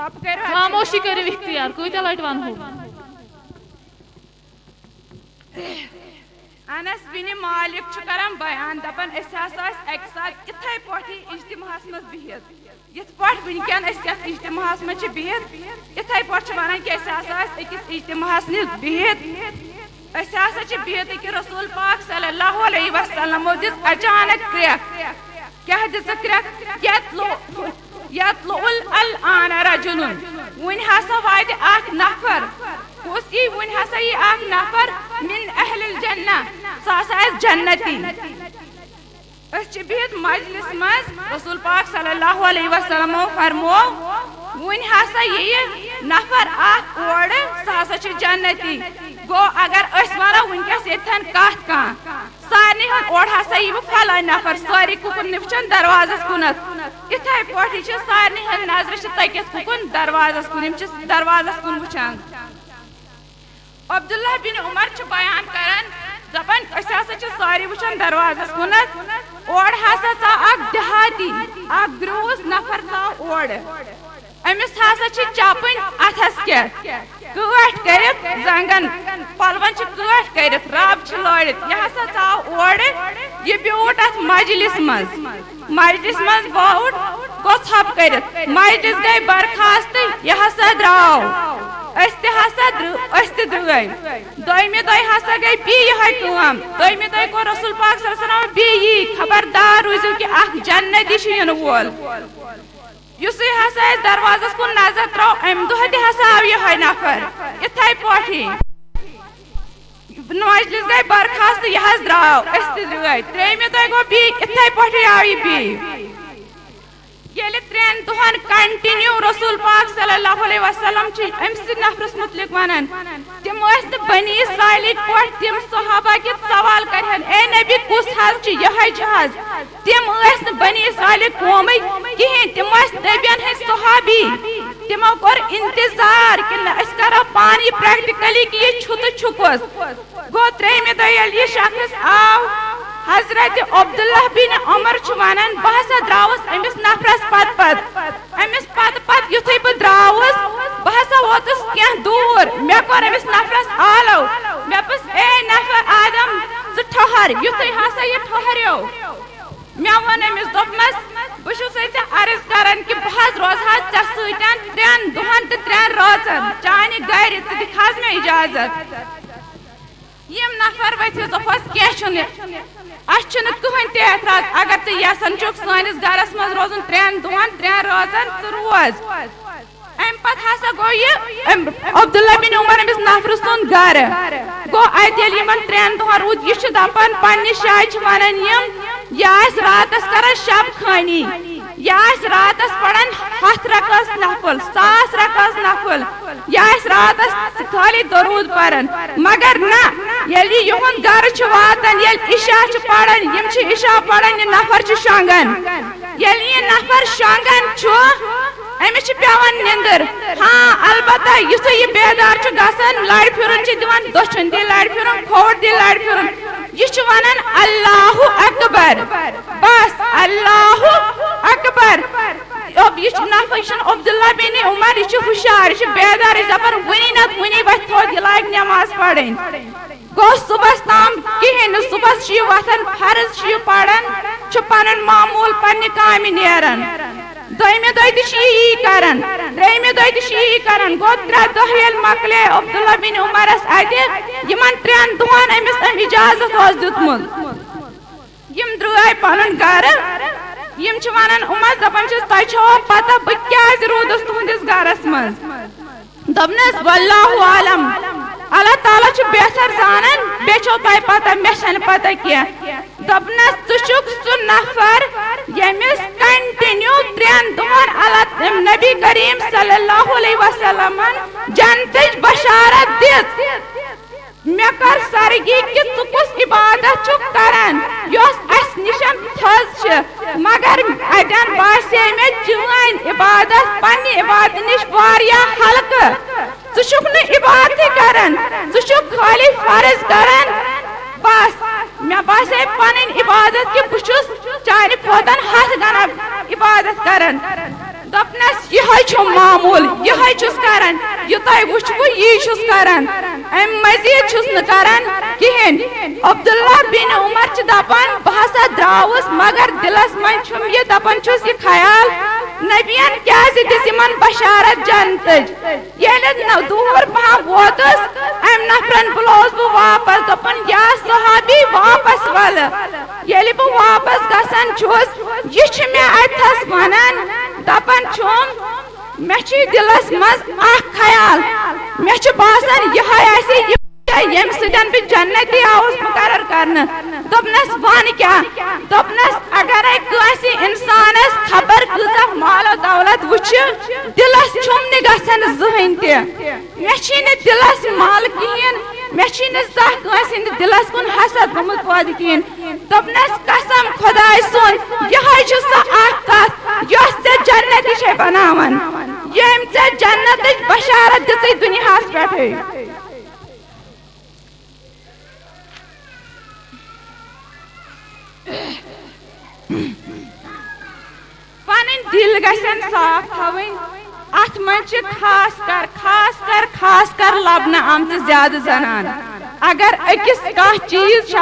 [SPEAKER 3] خاموشی کرو اختیار کوئی لٹ ون ہو
[SPEAKER 8] انس بن مالک کران بیان دپان اس ہسا اکہ سات اتھے پٲٹھی اجتماعس مز بہت یتھ پٲٹھۍ ونکٮ۪ن أسۍ یتھ اجتماعس مز چھِ بہت اتھے پٲٹھۍ چھِ ونان کہ أسۍ ہسا أکِس اجتماعس نِش بہت أسۍ ہسا چھِ بہت کہ رسول پاک صلی اللہ علیہ وسلم دِژ اچانک کرٛیکھ کیٛاہ دِژٕکھ کرٛیکھ یطلع الآن رجل ون ہسا واتہِ اکھ نفر کُس یی ون ہسا یی اکھ نفر من اہل الجنہ سُہ ہسا آسہِ جنتی أسۍ چھِ بِہِتھ مجلس مز رسول پاک صلی اللہ علیہ وسلم فرمو ون ہسا یی نفر اکھ اورٕ سُہ ہسا چھُ جنتی گو اگر أسۍ ونو ونکٮ۪س ییٚتھن کتھ کانٛہہ سارنٕے ہُنٛد اور ہسا یی بہٕ فلٲنۍ نفر سٲری کُکُن وٕچھان دروازس کُنتھ یِتھے پٲٹھی چھِ سارنٕے ہٕنٛز نظرٕ چھِ تٔکِتھ کُکُن دروازس کُن یِم چھِ دروازس کُن وٕچھان عبداللہ بن عمر چھِ بیان کران دپان أسۍ ہسا چھِ سٲری وٕچھان دروازس کُنتھ اور ہسا ژاو اکھ دہاتی اکھ گرٛوٗس نفر ژاو اورٕ أمِس ہسا چھِ چپٕنۍ اتھس کٮ۪تھ کٲٹھۍ کٔرِتھ زنگن پلون چھِ کٲٹھۍ کٔرِتھ رب چھِ لٲرِتھ یہِ ہسا ژاو اورٕ یہِ بیوٗٹھ اتھ مجلس منٛز بوٗٹھ گوٚو ژھۄپہٕ کٔرِتھ مجلس گٔے برخاست یہِ ہسا درٛاو أسۍ تہِ درٛٲے دوٚیمہِ دۄہہِ ہسا گٔے بیٚیہِ یِہوے کٲم دوٚیمہِ دۄہہِ کوٚر رسول پاک صلی اللہ علیہ وسلم بیٚیہِ یی خبردار روٗزِو کہِ اکھ جنتی چھُ یِنہٕ وول یُسے ہسا أسۍ دروازس کُن نظر ترٛاو امہِ دۄہ تہِ ہسا آو یِہوے نفر یِتھے پٲٹھی مجلس گٔے برخاست یہِ حظ درٛاو أسۍ تہِ درٛٲے ترٛیٚیمہِ دۄہہِ گوٚو بیٚیہِ یِتھے پٲٹھی آو یہِ بیٚیہِ ییٚلہِ 3 دۄہن کنٹِنیو رسول پاک صلی اللہ علیہ وسلم چھِ أمۍ سٕنٛدِ نفرس متعلق ونان تِم ٲسۍ نہٕ بنی اسرائیلٕکۍ پٲٹھۍ تِم صحابہ کہِ سوال کرہن اے نبی کُس حظ چھُ یِہوے چھُ حظ تِم ٲسۍ نہٕ بنی اسرائیلٕکۍ قومٕکۍ کہیٖنۍ تِم ٲسۍ نبین ہٕنٛدۍ صحابی تِمو کوٚر انتظار کہِ نہ أسۍ کرو پانہٕ یہِ پریکٹِکلی کہِ یہِ چھُ تہٕ چھُ کُس گوٚو ترٛیٚیمہِ دۄہ ییٚلہِ یہِ شخص آو حضرت عبداللہ بن عمر چھُ ونان بہٕ ہسا درٛاوُس أمِس نفرس پتہٕ یُتھُے بہٕ درٛاوُس بہٕ ہسا ووتُس کینٛہہ دوٗر مےٚ کوٚر أمِس نفرس آلو مےٚ پُژھ اے نفر آدم ژٕ ٹھٔہر یُتھُے ہسا یہِ ٹھٔہریو مےٚ ووٚن أمِس دوٚپمس بہٕ چھُسے ژےٚ عرض کران کہِ بہٕ حظ روزٕ ہا ژےٚ سۭتۍ 3 دۄہن تہٕ 3 رٲژن چانہِ گرِ ژٕ دِکھ حظ مےٚ اجازت یِم نفر ؤتھِتھ دوٚپہس کینٛہہ چھُنہٕ اَسہِ چھُنہٕ کٕہٕنۍ تہِ اعتراض اگر ژٕ یژھان چھُکھ سٲنِس گرس منٛز روزُن 3 دۄہن 3 رٲژن ژٕ روز امہِ پتہٕ ہسا گوٚو یہِ عبداللہ بن عمر أمِس نفرٕ سُنٛد گرٕ گوٚو اَتہِ ییٚلہِ یِمن 3 دۄہن روٗد یہِ چھُ دپان پننہِ جایہِ چھِ ونان یِم یہِ آسہِ راتس کران شب خٲنی یہِ آسہِ راتس پران 100 رکعت نفل 1000 رکعت نفل یہِ آسہِ راتس خٲلی درود پران مگر نہ ییٚلہِ یہِ یِہُنٛد گرٕ چھُ واتان ییٚلہِ عشاء چھِ پران یِم چھِ عشاء پران یہِ نفر چھُ شۄنگان ییٚلہِ یہِ نفر شۄنگان چھُ أمِس چھِ پیوان نِندٕر ہاں البتہ یُتھُے یہِ بیدار چھُ گژھان لرِ پھِرُن چھِ دِوان دٔچھُن دِ لرِ پھِرُن کھووُر دِ لرِ پھِرُن یہِ چھُ ونان اللہ اکبر بس اللہ اکبر یہِ چھُ نفر یہِ چھُنہٕ عبداللہ بن عمر یہِ چھُ ہُشار یہِ چھُ بیدار یہِ چھُ دپان وُنی نتہٕ وُنی وتھِ تھوٚد یہِ لاگہِ نٮ۪ماز پرٕنۍ گوٚو صبحس تام کہیٖنۍ نہٕ صبحس چھُ یہِ وتھان فرض چھُ یہِ پران چھُ پنُن معموٗل پننہِ کامہِ نیران دوٚیمہِ دۄہ تہِ چھُ یی کران ترٛیٚیمہِ دۄہ تہِ چھُ یی کران گوٚو 3 دۄہ ییٚلہِ مۄکلے عبداللہ بن عمرس اتہِ یِمن 3 دۄہن أمِس اجازت اوس دیُتمُت یِم درٛاے پنُن گرٕ یِم چھِ ونان عمر دپان چھِس تۄہہِ چھوا پتہ بہٕ کیازِ روٗدُس تُہنٛدِس گرس منٛز دوٚپنس واللہ عالم اللہ تعالیٰ چھُ بہتر زانان بیٚیہِ چھو تۄہہِ پتہ مےٚ چھنہٕ پتہ کینٛہہ دوٚپنس ژٕ چھُکھ سُہ نفر ییٚمِس کنٹِنیو 3 دۄہن اللہ نبی کریم صلی اللہ علیہ وسلمن جنتٕچ بشارت دِژ مےٚ کر سرگی کہِ ژٕ کُس عبادت چھُکھ کران یۄس اسہِ نِش تھٔز چھِ مگر اَتٮ۪ن باسے مےٚ چٲنۍ عبادت پننہِ عبادت نِش واریاہ ہلکہٕ ژٕ چھُکھ نہٕ عبادتٕے کران ژٕ چھُکھ خٲلی فرض کران بس مےٚ باسے پنٕنۍ عبادت کہِ بہٕ چھُس چانہِ کھۄتن 100 گنا عبادت کران دپنس یہ معمول یہ کران یہ تہ وچھو یہ کران ام مزید چھس نہ کران کہین عبداللہ بن عمر چھ دپان بہ ہسا دراوس مگر دلس من چھم یہ دپان چھس یہ خیال نبیان کیاز دس یمن بشارت جنتج ییٚلہِ دوٗر پہم ووتس ام نفرن بُلوس بہ واپس دپان یا صحابی واپس ول ییٚلہِ بہ واپس گژھان چھس یہ چھ مے اتھس ونان دپان چھم مے چھ دلس مز اخ خیال مے چھ باسان یہ آسہِ یم سدن بہ جنتی آوس مقرر کرنا دپنس ون کیا دپنس اگر کٲنٛسہِ انسانس خبر کۭژاہ مال و دولت وچھ دلس چھم نہ گژھان زٕہٕنۍ تہِ مے چھ نہٕ دلس مال کہین مے چھ نہٕ زانٛہہ کٲنٛسہِ ہٕنٛدِ دلس کُن حسد گوٚمُت پٲدٕ کہین دپنس قسم خداے سُنٛد یہ چھ سۄ اکھ کتھ یۄس ژےٚ جنتی چھے بناوان ییٚمۍ ژےٚ جنتٕچ بشارت دِژٕے دُنیاہس پٮ۪ٹھٕے پن دل گھن صاف تھوین ات من خاص کر لبنہ آمت زیادہ زنان اگر اکس کھانا چیز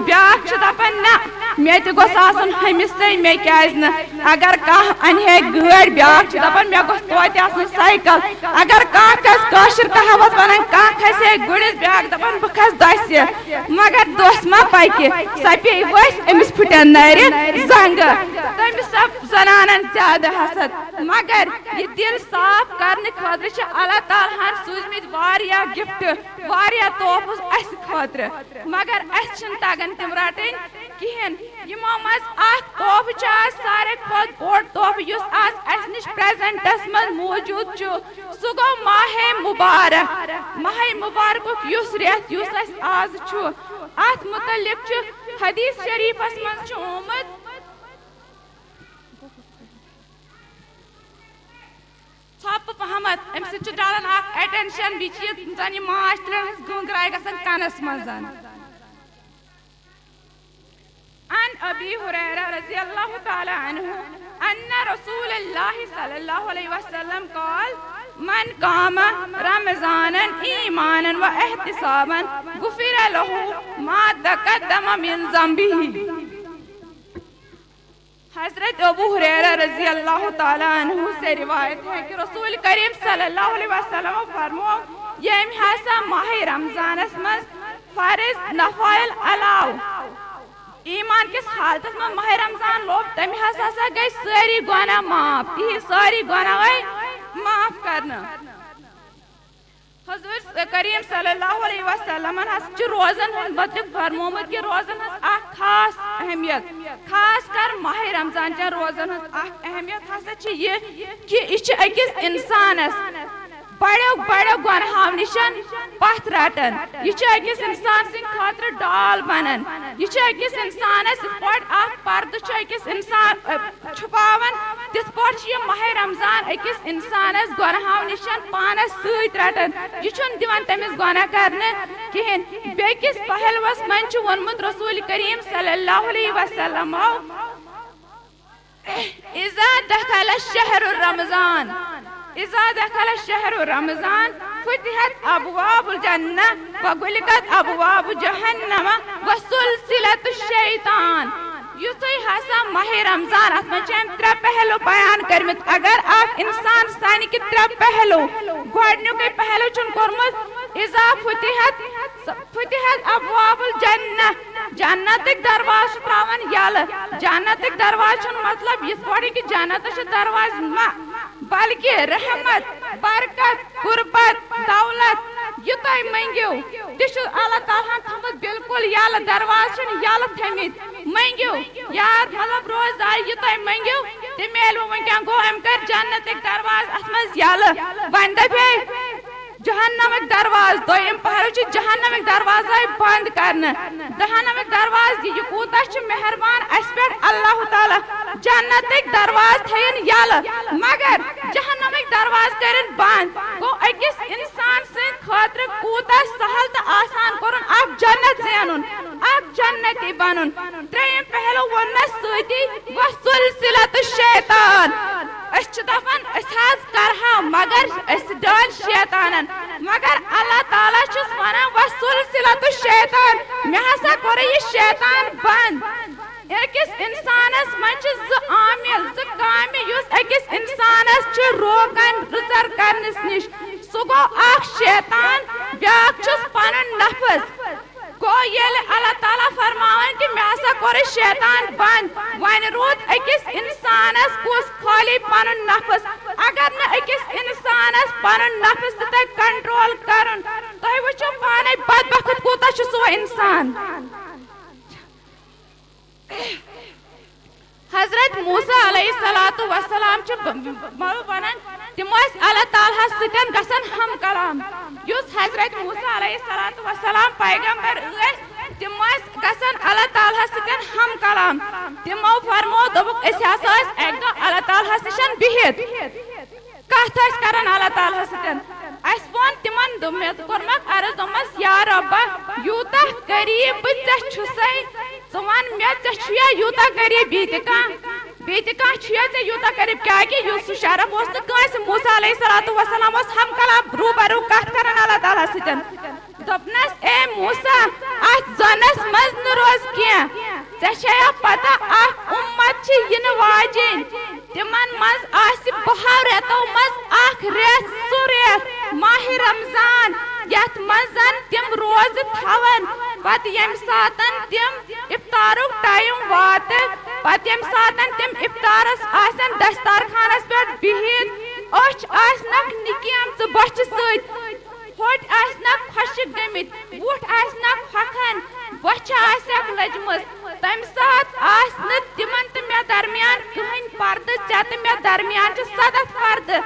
[SPEAKER 8] بیاکھ دپان نا مے تہ گوٚژھ آسُن ہمس سی مے کیاز نا اگر کانٛہہ انہے گٲڑۍ بیاکھ دپان مے گوٚژھ توتہِ آسُن سایکل اگر کانٛہہ کھسہِ کٲشِر کہاوت ونان کانٛہہ کھسہِ گُرِس بیاکھ دپان بہٕ کھسہٕ دسہِ مگر دۄس ما پکہِ سۄ پیٚیہِ ؤسۍ أمِس پھٕٹن نرِ زنگہٕ تٔمِس زنانن زیادٕ حسد مگر یہ دل صاف کرنہٕ خٲطرٕ چھِ اللہ تعالیٰ ہن سوٗزمٕتۍ واریاہ گفٹ واریاہ تحفہٕ اسہِ خٲطرٕ مگر اسہِ چھِنہٕ تگان تِم رٹٕنۍ کہین یمو مز اکھ تحفہٕ چھُ آز ساروی کھۄتہٕ بوٚڑ تحفہٕ یُس آز اسہِ نِش پریزنٹس منٛز موجوٗد چھُ سُہ گوٚو ماہ مبارکُک یُس رٮ۪تھ یُس اسہِ آز چھُ اتھ متعلق چھُ حدیث شریفس منٛز چھُ آمُت ژھۄپہٕ پہمتھ امہِ سۭتۍ چھُ ڈلان اکھ اٹینشن بیٚیہِ چھِ زن یہِ ماچھ ترٛٲوِتھ گنٛگراے گژھان کنس منٛز عن ابي هريره رضي الله تعالى عنه ان رسول الله صلى الله عليه وسلم قال من قام رمضانا ايمانا واحتسابا غفر له ما تقدم من ذنبه حضرت ابو ہریرہ رضی اللہ تعالیٰ عنہ سے روایت ہے کہ رسول کریم صلی اللہ علیہ وسلم فرمو یم ہسا ماہ رمضانس مز فرض نفائل علاو ایمان کس حالتس میں ماہ رمضان لوب تم ہسا گئی ساری گناہ معاف تی ساری گناہ گئی معاف کرنا حضور کریم صلی اللہ علیہ وسلم روزن ہند متعلق فرمومت کہ روزن ہز خاص اہمیت خاص کر ماہ رمضان چن روزن ہز اہمیت ہسا یہ کہ یہ اکس انسانس بڑو گناہو نشن پتھ رٹن یہ اکس انسان سند خاطر ڈال بنان یہ اکس انسانس یت پٲٹھۍ اکھ پردٕ چھُ اکس انسان چھپاوان تِتھ پٲٹھۍ یہ ماہ رمضان اکس انسانس گناہو نشن پانس سۭتۍ رٹان یہ چھُنہٕ دِوان تٔمِس گناہ کرنہٕ کہیٖنۍ بیٚکِس پہلوس منٛز چھُ ووٚنمُت رسول کریم صلی اللہ علیہ وسلم اذا دخل الشهر رمضان اذا دخل الشهر رمضان فتحت ابواب الجنہ وغلقت ابواب جہنم وسلسلت الشیطان یُتھُے ہسا ماہ رمضان ات منٛز چھِ أمۍ ترٛےٚ پہلو بیان کٔرمٕتۍ اگر اکھ انسان سانہِ کہِ ترٛےٚ پہلو گۄڈنیُکُے پہلو چھُن کوٚرمُت اذا فتحت ابواب الجنہ جنتٕکۍ دروازٕ چھُ تراوان یلہٕ جنتٕکۍ دروازٕ چھُنہٕ مطلب یِتھ پٲٹھۍ کہ جنتس چھِ دروازٕ بلکہ رحمت برکت قربت دولت یہ تھی منگو تہ اللہ تعالیٰ تھومت بالکل یل دروازٕ چھِنہٕ یلہٕ تھٲمٕتۍ منگو یار مطلب روزدار یہ تھی منگو تہ میلو ونکیٚن گوٚو أمۍ کٔرۍ جنتٕکۍ دروازٕ اتھ منٛز یلہٕ وۄنۍ دپے جہنمک دروازٕ دوٚیِم پہلو چھِ جہنمک دروازٕ آیہِ بنٛد کرنہٕ جہنمک دروازٕ یہ کوٗتاہ چھُ مہربان اسہِ پٮ۪ٹھ اللہ تعالیٰ جنتٕکۍ دروازٕ تھٲیِن یلہٕ مگر جہنمک دروازٕ کٔرِنۍ بنٛد گوٚو أکِس انسان سٕنٛدِ خٲطرٕ کوٗتاہ سہل تہٕ آسان کوٚرُن اکھ جنت زینُن اکھ جنتی بنُن ترٛیٚیِم پہلو ووٚن مےٚ سۭتی وسلسلت الشیطان دپان کرہا مگر ڈال شیطانن مگر اللہ تعالیٰ چھس ونان وسلسلۃ الشیطان مے ہسا کور یہ شیطان بند أکس انسانس من عامل کامہ یس أکس انسانس روکان رٕژر کرنس نش سہ گو اخ شیطان بیاکھ چھس پنن نفس گو یل اللہ تعالیٰ فرماوان کہ مے ہسا کور شیطان بند ون رود أکس انسانس کس خالی پنن نفس اگر نہ أکس انسانس پنن نفس تہ کنٹرول کرن تہ وچھو پانے بدبخت کوتا چھ سو انسان. حضرت موسیٰ علیہ السلام ونان تم اللہ تعالیٰ ستن گسن ہم کلام یس حضرت موسیٰ علیہ السلام پیغمبر تم گسن اللہ تعالیٰ ستن ہم کلام تمو فرمو دوک اس ہسا اک دہ اللہ تعالیٰ نشن بہت کت کران اللہ تعالیٰ ستن اس ون تمن کورمک عرض دومس یا ربا یوتہ قریب بہ چھسے ژٕ ون مےٚ ژےٚ چھُیا یوٗتاہ قریب بیٚیہِ تہِ کانٛہہ چھُیا ژےٚ یوٗتاہ قریب کیٛاہ کہِ یُس سُہ شرف اوس نہٕ کٲنٛسہِ موسیٰ علیہ السلام اوس ہم کلام روٗبرو کتھ کران اللہ تعالیٰ سۭتۍ دوٚپنس اے موسیٰ اتھ زنس منٛز نہٕ روز کینٛہہ ژےٚ چھیا پتہ اکھ اُمت چھِ یِنہٕ واجیٚنۍ تمن منٛز آسہِ 12 رٮ۪تو منٛز اکھ رٮ۪تھ سُہ رٮ۪تھ ماہِ رمضان یتھ منٛز تم روزٕ تھاون پتہٕ ییٚمہِ ساتن تم افطارُک ٹایم واتہِ پتہٕ ییٚمہِ ساتن تم افطارس آسن دستارخانس پٮ۪ٹھ بِہِتھ أچھ آسنکھ نِکیمژٕ بۄچھِ سۭتۍ ہوٚٹۍ آسنکھ خۄشِک گٔمٕتۍ بُتھ آسنکھ ہۄکھان بۄچھِ آسٮ۪کھ لٔجمٕژ تمہِ ساتہٕ آسہِ نہٕ تمن تہٕ مےٚ درمیان کٕہٕنۍ پردٕ ژےٚ تہٕ مےٚ درمیان چھِ 7 پردٕ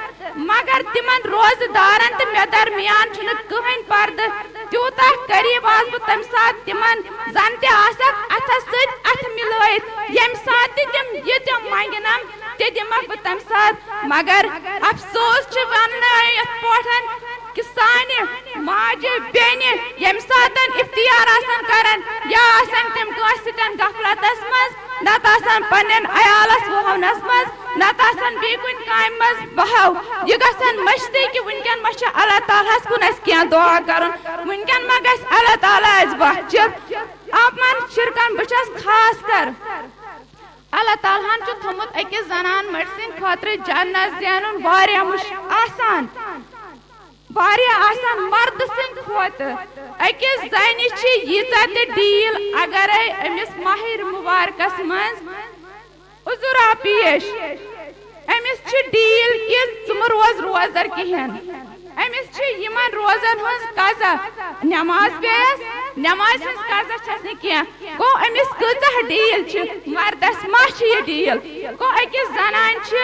[SPEAKER 8] مگر تمن روزٕ دارن تہٕ مےٚ درمیان چھُنہٕ کٕہٕنۍ پردٕ تیوٗتاہ قریب آس بہٕ تمہِ ساتہٕ تمن زن تہِ آسکھ اتھس سۭتۍ اتھٕ مِلٲیِتھ ییٚمہِ ساتہٕ تہِ تم یہِ تم منگنم تہِ دِمکھ بہٕ تمہِ ساتہٕ مگر افسوس چھُ وننہٕ یتھ پٲٹھۍ کہ سانہِ ماجہِ بیٚنہِ ییٚمہِ ساتہٕ اختیار آسان کران یا آسان تم کٲنٛسہِ سۭتۍ غفلتس منٛز نتہٕ آسان پننٮ۪ن عیالس وہونس منٛز نتہٕ آسان بیٚیہِ کُنہِ کامہِ منٛز بہو یہِ گژھن مٔشتٕے کہ ونکٮ۪ن ما چھُ اللہ تعالیٰ ہس کُن اسہِ کینٛہہ دعا کرُن ونکٮ۪ن ما گژھِ اللہ تعالیٰ اسہِ بخشِتھ یِمن شرکن بہٕ چھس خاص کر اللہ تعالیٰ ہن چھُ تھوٚمُت أکِس زنان مٔڈۍ سٕنٛدِ خٲطرٕ جنت زینُن واریاہ آسان مرد سٕنٛدِ کھۄتہٕ أکِس زنہِ چھِ ییٖژاہ تہِ ڈیٖل اگرے أمِس ماہِ مُبارکس منٛز عذرا پیش أمِس چھِ ڈیٖل کہِ ژٕ مہٕ روز روزدر کِہیٖنۍ أمِس چھِ یِمن روزن ہٕنٛز قزا نٮ۪ماز پیٚیس نٮ۪مازِ ہٕنٛز قزا چھس نہٕ کینٛہہ گوٚو أمِس کۭژاہ ڈیٖل چھِ مردس ما چھِ یہِ ڈیٖل گوٚو أکِس زنانہِ چھِ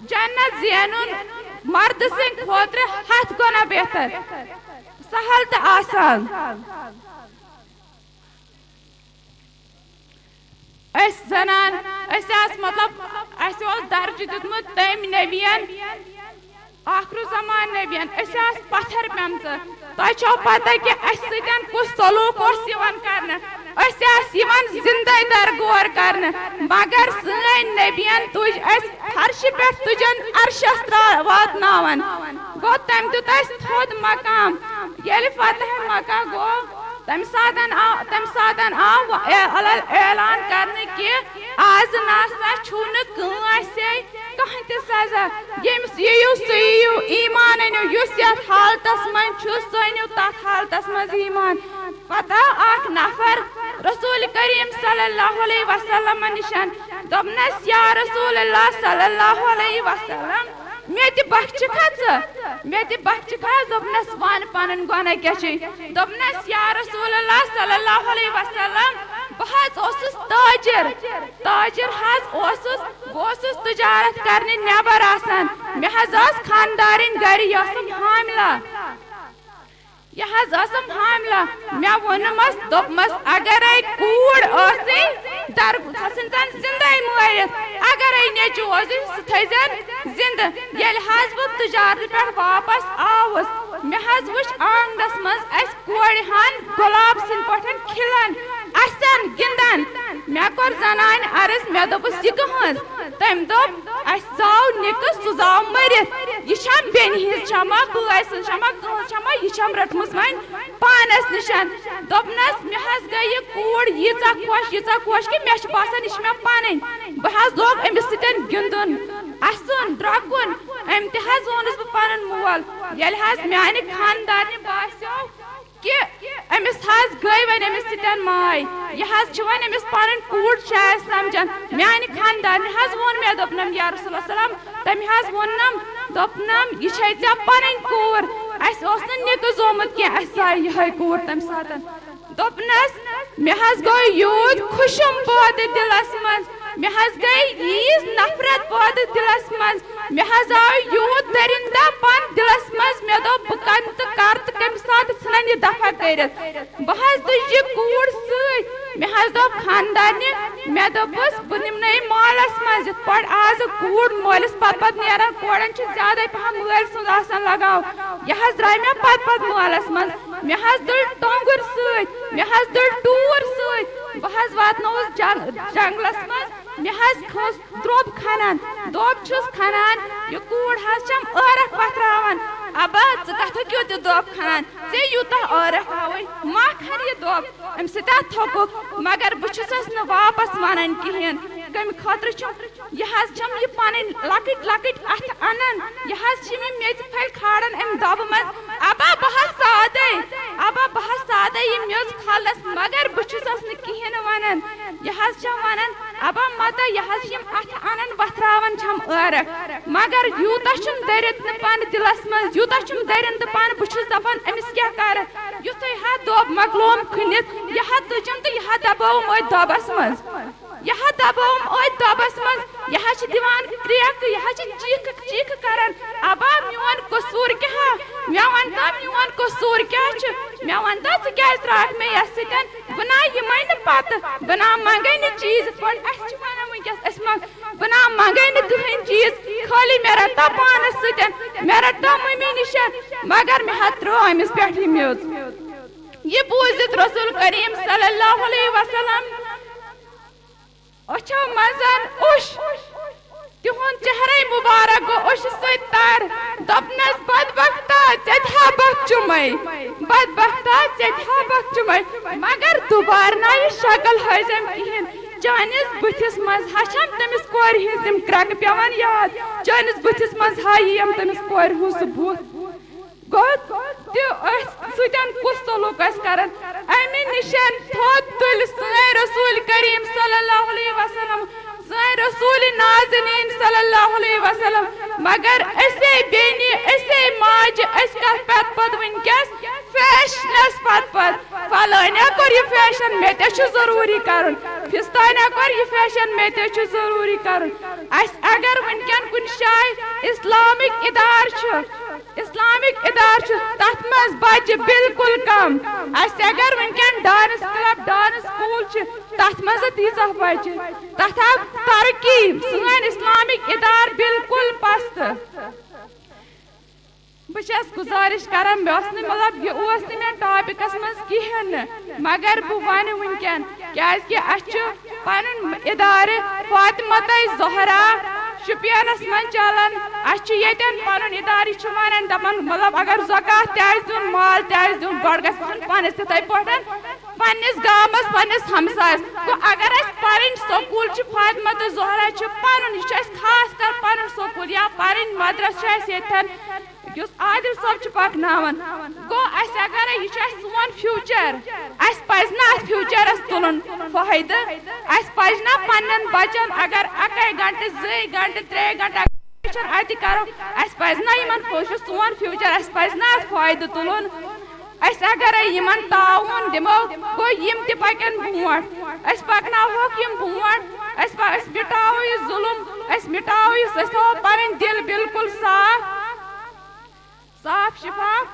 [SPEAKER 8] جنت زینُن مرد سٕنٛدِ خٲطرٕ 100 گۄنا بہتر سہل تہٕ آسان أسۍ زنان أسۍ آس مطلب اَسہِ اوس درجہِ دیُتمُت تٔمۍ نبیَن آخرُ زمان نبیَن أسۍ آس پتھر پیمژٕ تۄہہِ چھو پتہ کہِ اَسہِ سۭتۍ کُس سلوٗک اوس یِوان کرنہٕ أسۍ آسۍ یِوان زندے درگور کرنہٕ مگر سٲنۍ نبیَن تُج اَسہِ فرشہِ پٮ۪ٹھ تُجن عرشس واتناوان گوٚو تٔمۍ دیُت اَسہِ تھوٚد مقام ییٚلہِ فتح مکہ گوٚو تمہِ ساتہٕ آو اعلان کرنہٕ کہِ آز نسا چھُنہٕ کٲنٛسے کانٛہہ تہِ سزا ییٚمِس یِیِو سُہ یِیِو ایمان أنِو یُس یتھ حالتس منٛز چھُ سُہ أنِو تتھ حالتس منٛز ایمان پتہٕ آو اکھ نفر رسول کریم صلی اللہ علیہ وسلم نِشن دوٚپنس یا رسول اللہ صلی اللہ علیہ وسلم مےٚ تہِ بخچکھا دوٚپنس ون پنُن گۄناہ کیٛاہ چھُے دوٚپنس یا رسول اللہ صلی اللہ علیہ وسلم بہٕ حظ اوسُس تاجر حظ اوسُس بہٕ اوسُس تجارت کرنہِ نٮ۪بر آسان مےٚ حظ ٲس خاندارٕنۍ گرِ یہِ ٲسٕم حاملہ مےٚ ووٚنمس دوٚپمس اگرے کوٗر ٲسٕے سۄ ژھٕنزن زندے مٲرِتھ اگرے نیٚچوٗ اوسٕے سُہ تھٲیزن زندٕ ییٚلہِ حظ بہٕ تجارتہٕ پٮ۪ٹھ واپس آوُس مےٚ حظ وٕچھ آنگنس منٛز اسہِ کورِ ہن گۄلاب سٕنٛدۍ پٲٹھۍ کھِلان اسن گِنٛدان مےٚ کوٚر زنانہِ عرض مےٚ دوٚپُس یہِ کٕہٕنٛز تٔمۍ تم دب اس زاو نکس سہ زاو مرت یہ چھم بین ہز چھما بٲے سٕنٛز چھما کٲنٛس چھما یہ چھم رٹمٕژ وۄنۍ پانس نشن دوٚپنس مےٚ حظ گٔے یہِ کوٗر ییٖژاہ خۄش کہ مےٚ چھُ باسان یہِ چھِ مےٚ پنٕنۍ بہٕ حظ لوگ أمِس سۭتۍ گِنٛدُن اَسُن درٛۄکُن أمۍ تہِ حظ ووٚنُس بہٕ پنُن مول ییٚلہِ حظ میانہِ خاندارنہِ باسیو کہ أمِس حظ گٔے وۄنۍ أمِس سۭتۍ ماے یہِ حظ چھِ وۄنۍ أمِس پنٕنۍ کوٗر شاید سمجھان میانہِ خاندارنہِ حظ ووٚن مےٚ دوٚپنم یا رسول اللہ سلام تٔمۍ حظ ووٚننم دوٚپنم یہِ چھے ژےٚ پنٕنۍ کوٗر اَسہِ اوس نہٕ نِکہٕ زومُت کینٛہہ اَسہِ زاے یِہے کوٗر تمہِ ساتہٕ دوٚپنس مےٚ حظ گوٚو یوٗت خوشم پٲدٕ دِلس منٛز مےٚ حظ گٔے ییٖژ نفرت پٲدٕ دِلس منٛز مےٚ حظ آو یوٗت درِندا پن دِلس منٛز مےٚ دوٚپ بہٕ کَمہِ تہٕ کرٕ تہٕ کمہِ ساتہٕ ژھٕنن یہِ دفع کٔرِتھ بہٕ حظ تُج یہِ کوٗر سۭتۍ مےٚ حظ دوٚپ خاندارنہِ مےٚ دوٚپُس بہٕ نِمنٲیِم مالس منٛز یِتھ پٲٹھۍ آزٕ کوٗر مٲلِس پتہٕ نیران کورٮ۪ن چھُ زیادے پہم مٲلۍ سُنٛد آسان لگاو یہِ حظ درٛاے مےٚ پتہٕ مالس منٛز مےٚ حظ تُل ٹۄنٛگُر سۭتۍ مےٚ حظ تُل ٹوٗر سۭتۍ بہٕ حظ واتنووُس جنگلس منٛز مےٚ حظ کھوٚس درٛوٚب کھنان دوٚب چھُس کھنان یہِ کوٗر حظ چھم ٲرکھ پتھراوان ابا ژٕ کتھٕ کیُتھ یہِ دوٚب کھنان ژےٚ یوٗتاہ ٲرکھ آوٕے ما کھن یہِ دوٚب امہِ سۭتۍ ہا تھوٚکُکھ مگر بہٕ چھُسس نہٕ واپس ونان کہیٖنۍ کمہِ خٲطرٕ چھُم یہِ حظ چھم یہِ پنٕنۍ لۄکٕٹۍ لۄکٕٹۍ اتھٕ انان یہِ حظ چھِ مےٚ میٚژِ پھلۍ کھالان امہِ دۄبہٕ منٛز ابا بہٕ حظ سادے یہِ میٚژ کھالنس مگر بہٕ چھُسس نہٕ کہیٖنۍ نہٕ ونان یہِ حظ چھم ونان ابا متا یہِ حظ چھِ یِم اتھٕ انان وتھراوان چھم ٲرکھ مگر یوٗتاہ چھُم دٔرِتھ پن دِلس منٛز یوٗتاہ چھُم دٔرِنٛدٕ پن بہٕ چھُس دپان أمِس کیٛاہ کرٕ یُتھُے ہا دوٚب مۄکلووُم کھٔنِتھ یہِ ہا تُجِم تہٕ یہِ ہا دبٲوُم أتھۍ دۄبس منٛز یہِ حظ چھِ دِوان کرٛیکہٕ یہِ حظ چھِ چیٖکھٕ کران ابا میون قصوٗر کیٛاہ مےٚ ون تا میون قصوٗر کیٛاہ چھُ مےٚ ون تا ژٕ کیٛازِ ترٛاوکھ مےٚ یتھ سۭتۍ بہٕ نا یِمے نہٕ پتہٕ بہٕ نا منگے نہٕ چیٖز یِتھ پٲٹھۍ اَسہِ چھِ ونان وٕنکیٚس أسۍ بہٕ نا منگے نہٕ کٕہٕنۍ چیٖز خٲلی مےٚ رٹتا پانس سۭتۍ مےٚ رٹتا مٔمی نِش مگر مےٚ حظ ترٲو أمِس پٮ۪ٹھ یہِ میٚژ یہِ بوٗزِتھ رسول کریم صلی اللہ علیہ وسلم أچھو منٛزن اوٚش تِہُنٛد چہرے مُبارک گوٚو اوٚشہِ سۭتۍ تر دوٚپنس بدبختا ژےٚ تہِ ہا بخ چُمے مگر دُبارٕ نا یہِ شکل ہٲیزٮ۪م کہیٖنۍ چٲنِس بٕتھِس منٛز ہا چھم تٔمِس کورِ ہِنٛز تِم کرٛٮ۪کہٕ پیٚوان یاد چٲنِس بٕتھِس منٛز ہا یِیم تٔمِس کورِ ہُنٛد سُہ بُتھ گوٚو تہِ أسۍ سۭتۍ کُس سلوٗک ٲسۍ کران امہِ نِش تھوٚد تُلہِ سٲنۍ رسول کریم صلی اللہ علیہ وسلم سٲنۍ رسول نازنیٖن صلی اللہ علیہ وسلم مگر أسے بیٚنہِ أسے ماجہِ أسۍ کتھ پتہٕ وٕنکیٚس فیشنس پتہٕ فلٲنیا کوٚر یہِ فیشن مےٚ تہِ چھُ ضروٗری کرُن فِستانیا کوٚر یہِ فیشن مےٚ تہِ چھُ ضروٗری کرُن اسہِ اگر وٕنکیٚن کُنہِ جایہِ اسلامِک ادارٕ چھُ تتھ منٛز بچہِ بالکُل کم اسہِ اگر وٕنکیٚن ڈانس کلب ڈانس سکوٗل چھِ تتھ منٛز تیٖژاہ بچہِ تتھ آو ترقی سٲنۍ اسلامِک ادارٕ بالکُل پستہٕ بہٕ چھس گُزٲرِش کران مےٚ اوس نہٕ مطلب یہِ اوس نہٕ مےٚ ٹاپِکس منٛز کہیٖنۍ نہٕ مگر بہٕ ونہٕ وٕنکیٚن کیازِ کہِ اسہِ چھُ پنُن ادارٕ فاطمہ زہرا شُپینس منٛز چلان اسہِ چھُ ییٚتٮ۪ن پنُن ادارٕ یہِ چھُ ونان دپان مطلب اگر زکات تہِ آسہِ دیُن مال تہِ آسہِ دیُن گۄڈٕ گژھِ آسُن پانس تِتھے پٲٹھۍ پننِس گامس پننِس ہمسایس گوٚو اگر اسہِ پرٕنۍ سکوٗل چھِ فاطمہ زہرا چھُ پنُن یہِ چھُ اسہِ خاص کر پنُن سکوٗل یا پرٕنۍ مدرس چھُ اسہِ ییٚتٮ۪ن یُس عادل صٲب چھُ پکناوان گوٚو اسہِ اگرے یہِ چھُ اسہِ سون فیوٗچر اسہِ پزِ نہ اتھ فیوٗچرس تُلُن فٲیدٕ اسہِ پزِ نہ پننٮ۪ن بچن اگر اکے گنٹہٕ 2 گنٹہٕ 3 گنٹہٕ اتہِ کرو اسہِ پزِ نہ یِمن چھُ سون فیوٗچر اسہِ پزِ نہ اتھ فٲیدٕ تُلُن أسۍ اگرے یِمن تعاوُن دِمو گوٚو یِم تہِ پکن برونٛٹھ أسۍ پکناوہوکھ یِم برونٛٹھ أسۍ مٹاوو یہِ ظُلم أسۍ مٹاوو یہِ أسۍ تھاوو پنٕنۍ دِل بالکُل صاف شفاف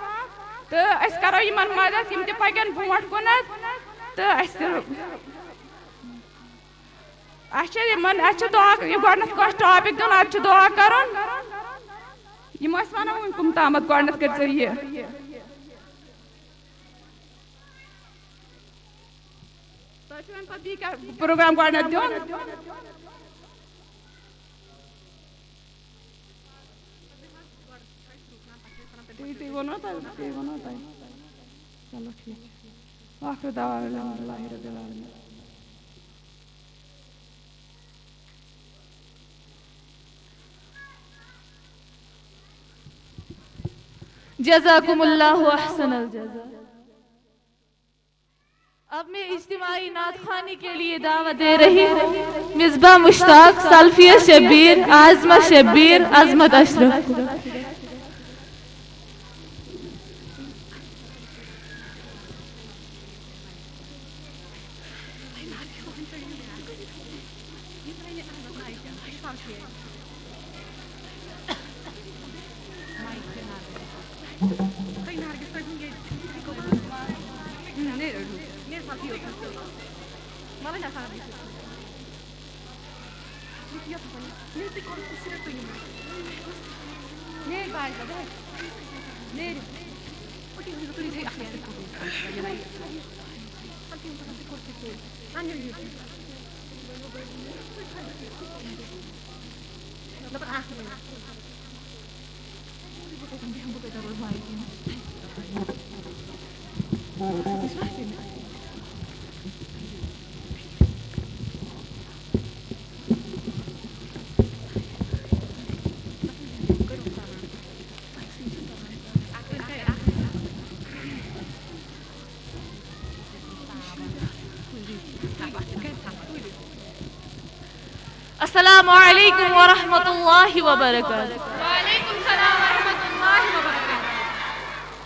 [SPEAKER 8] تہٕ أسۍ کرو یِمن مدد یِم تہِ پکن برونٛٹھ کُنتھ تہٕ اَسہِ چھُ دعا گۄڈنیٚتھ کٲنٛسہِ ٹاپِک دیُن ادٕ چھُ دعا کرُن یِم ٲسۍ ونان وُنہِ کُم تامتھ گۄڈنیٚتھ کٔرۍزیٚو یہِ تۄہہِ چھُ وۄنۍ پتہٕ بیٚیہِ کیٛاہ پروگرام گۄڈنیٚتھ دیُن چلو ٹھیک آخر دعوانا الحمدللہ رب العالمین.
[SPEAKER 3] جزاکم اللہ احسن الجزا. اب میں اجتماعی نعت خوانی کے لیے دعوت دے رہی ہوں مصباح مشتاق، سلفیہ شبیر، عازمہ شبیر، عظمت اشرف. السلام علیکم ورحمۃ اللہ وبرکاتہ.
[SPEAKER 7] وعلیکم السلام ورحمۃ اللہ وبرکاتہ.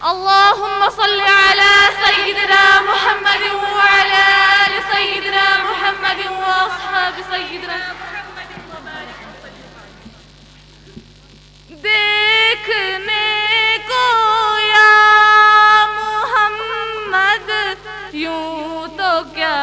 [SPEAKER 3] اللهم صل على سيدنا محمد وعلى آل سيدنا محمد وأصحاب سيدنا محمد وبارك وسلم. دیکھنے کو یا محمد یوں تو کیا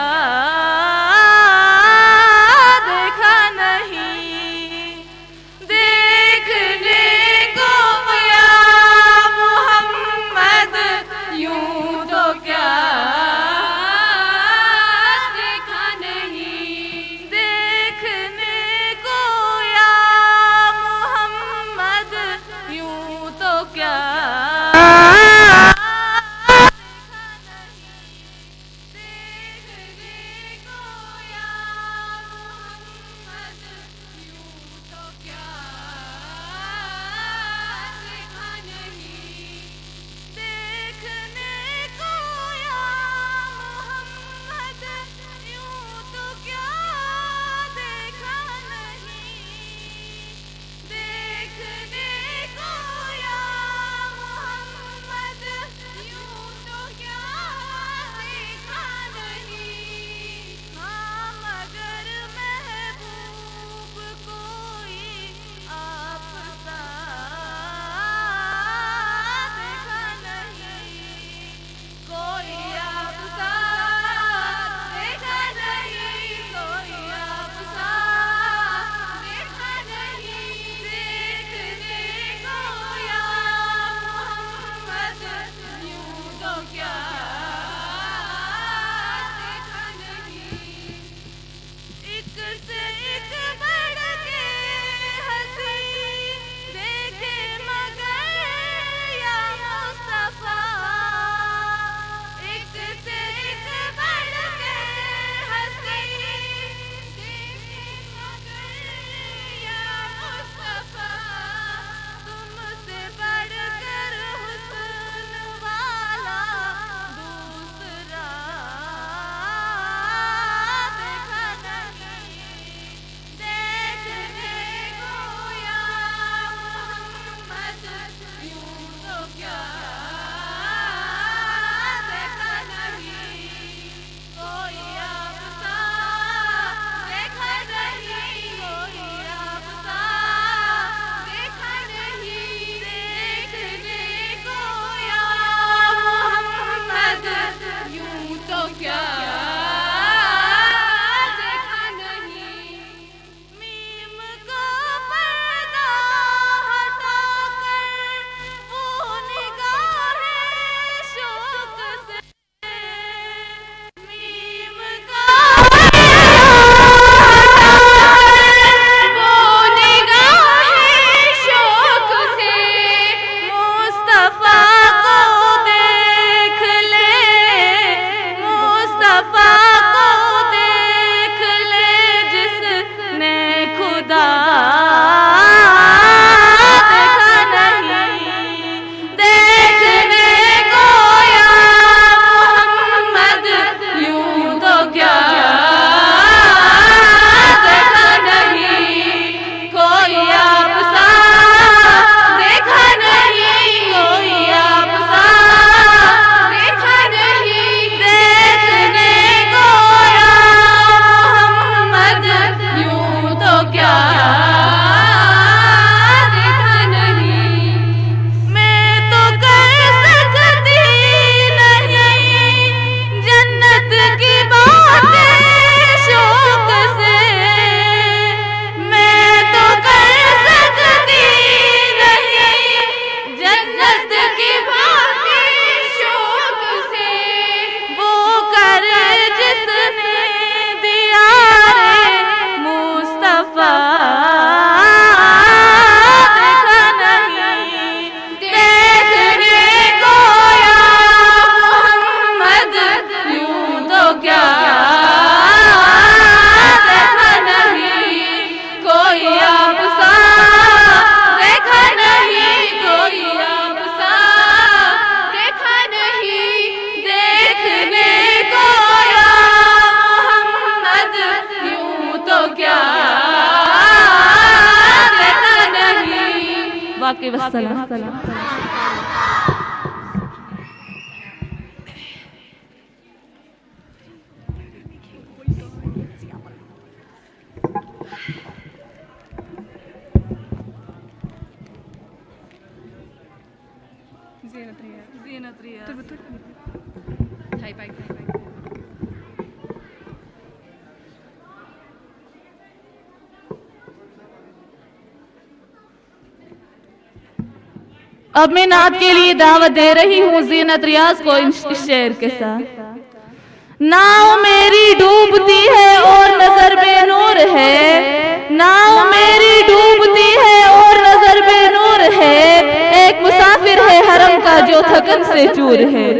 [SPEAKER 3] تو واقعی وسلم. اب میں نعت کے لیے دعوت دے رہی ہوں زینت ریاض کو اس شعر کے ساتھ. ناؤ میری ڈوبتی ہے اور نظر بے نور ہے، ناؤ میری ڈوبتی ہے اور نظر بے نور ہے، ایک مسافر ہے حرم کا جو تھکن سے چور ہے.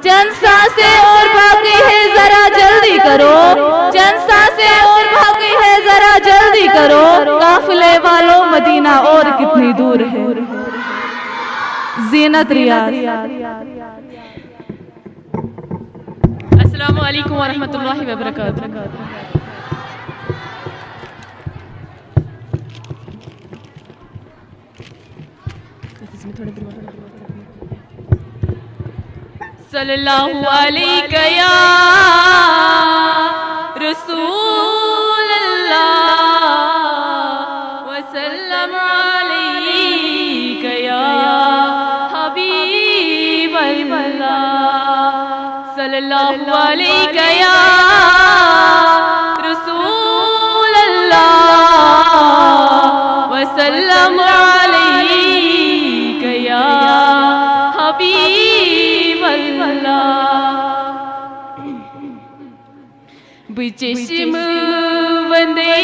[SPEAKER 3] چند سانسیں اور باقی ہے ذرا جلدی کرو، چند سانسیں اور باقی ہے ذرا جلدی کرو، قافلے والوں مدینہ اور کتنی دور ہے. زینت ریاض. السلام علیکم ورحمۃ اللہ وبرکاتہ. صلی اللہ علیہ یا رسول اللہ وسلم علیہ یا حبیب اللہ. صلی اللہ علیہ یا رسول اللہ وسلم علیہ یا حبیب اللہ. بچشم بندی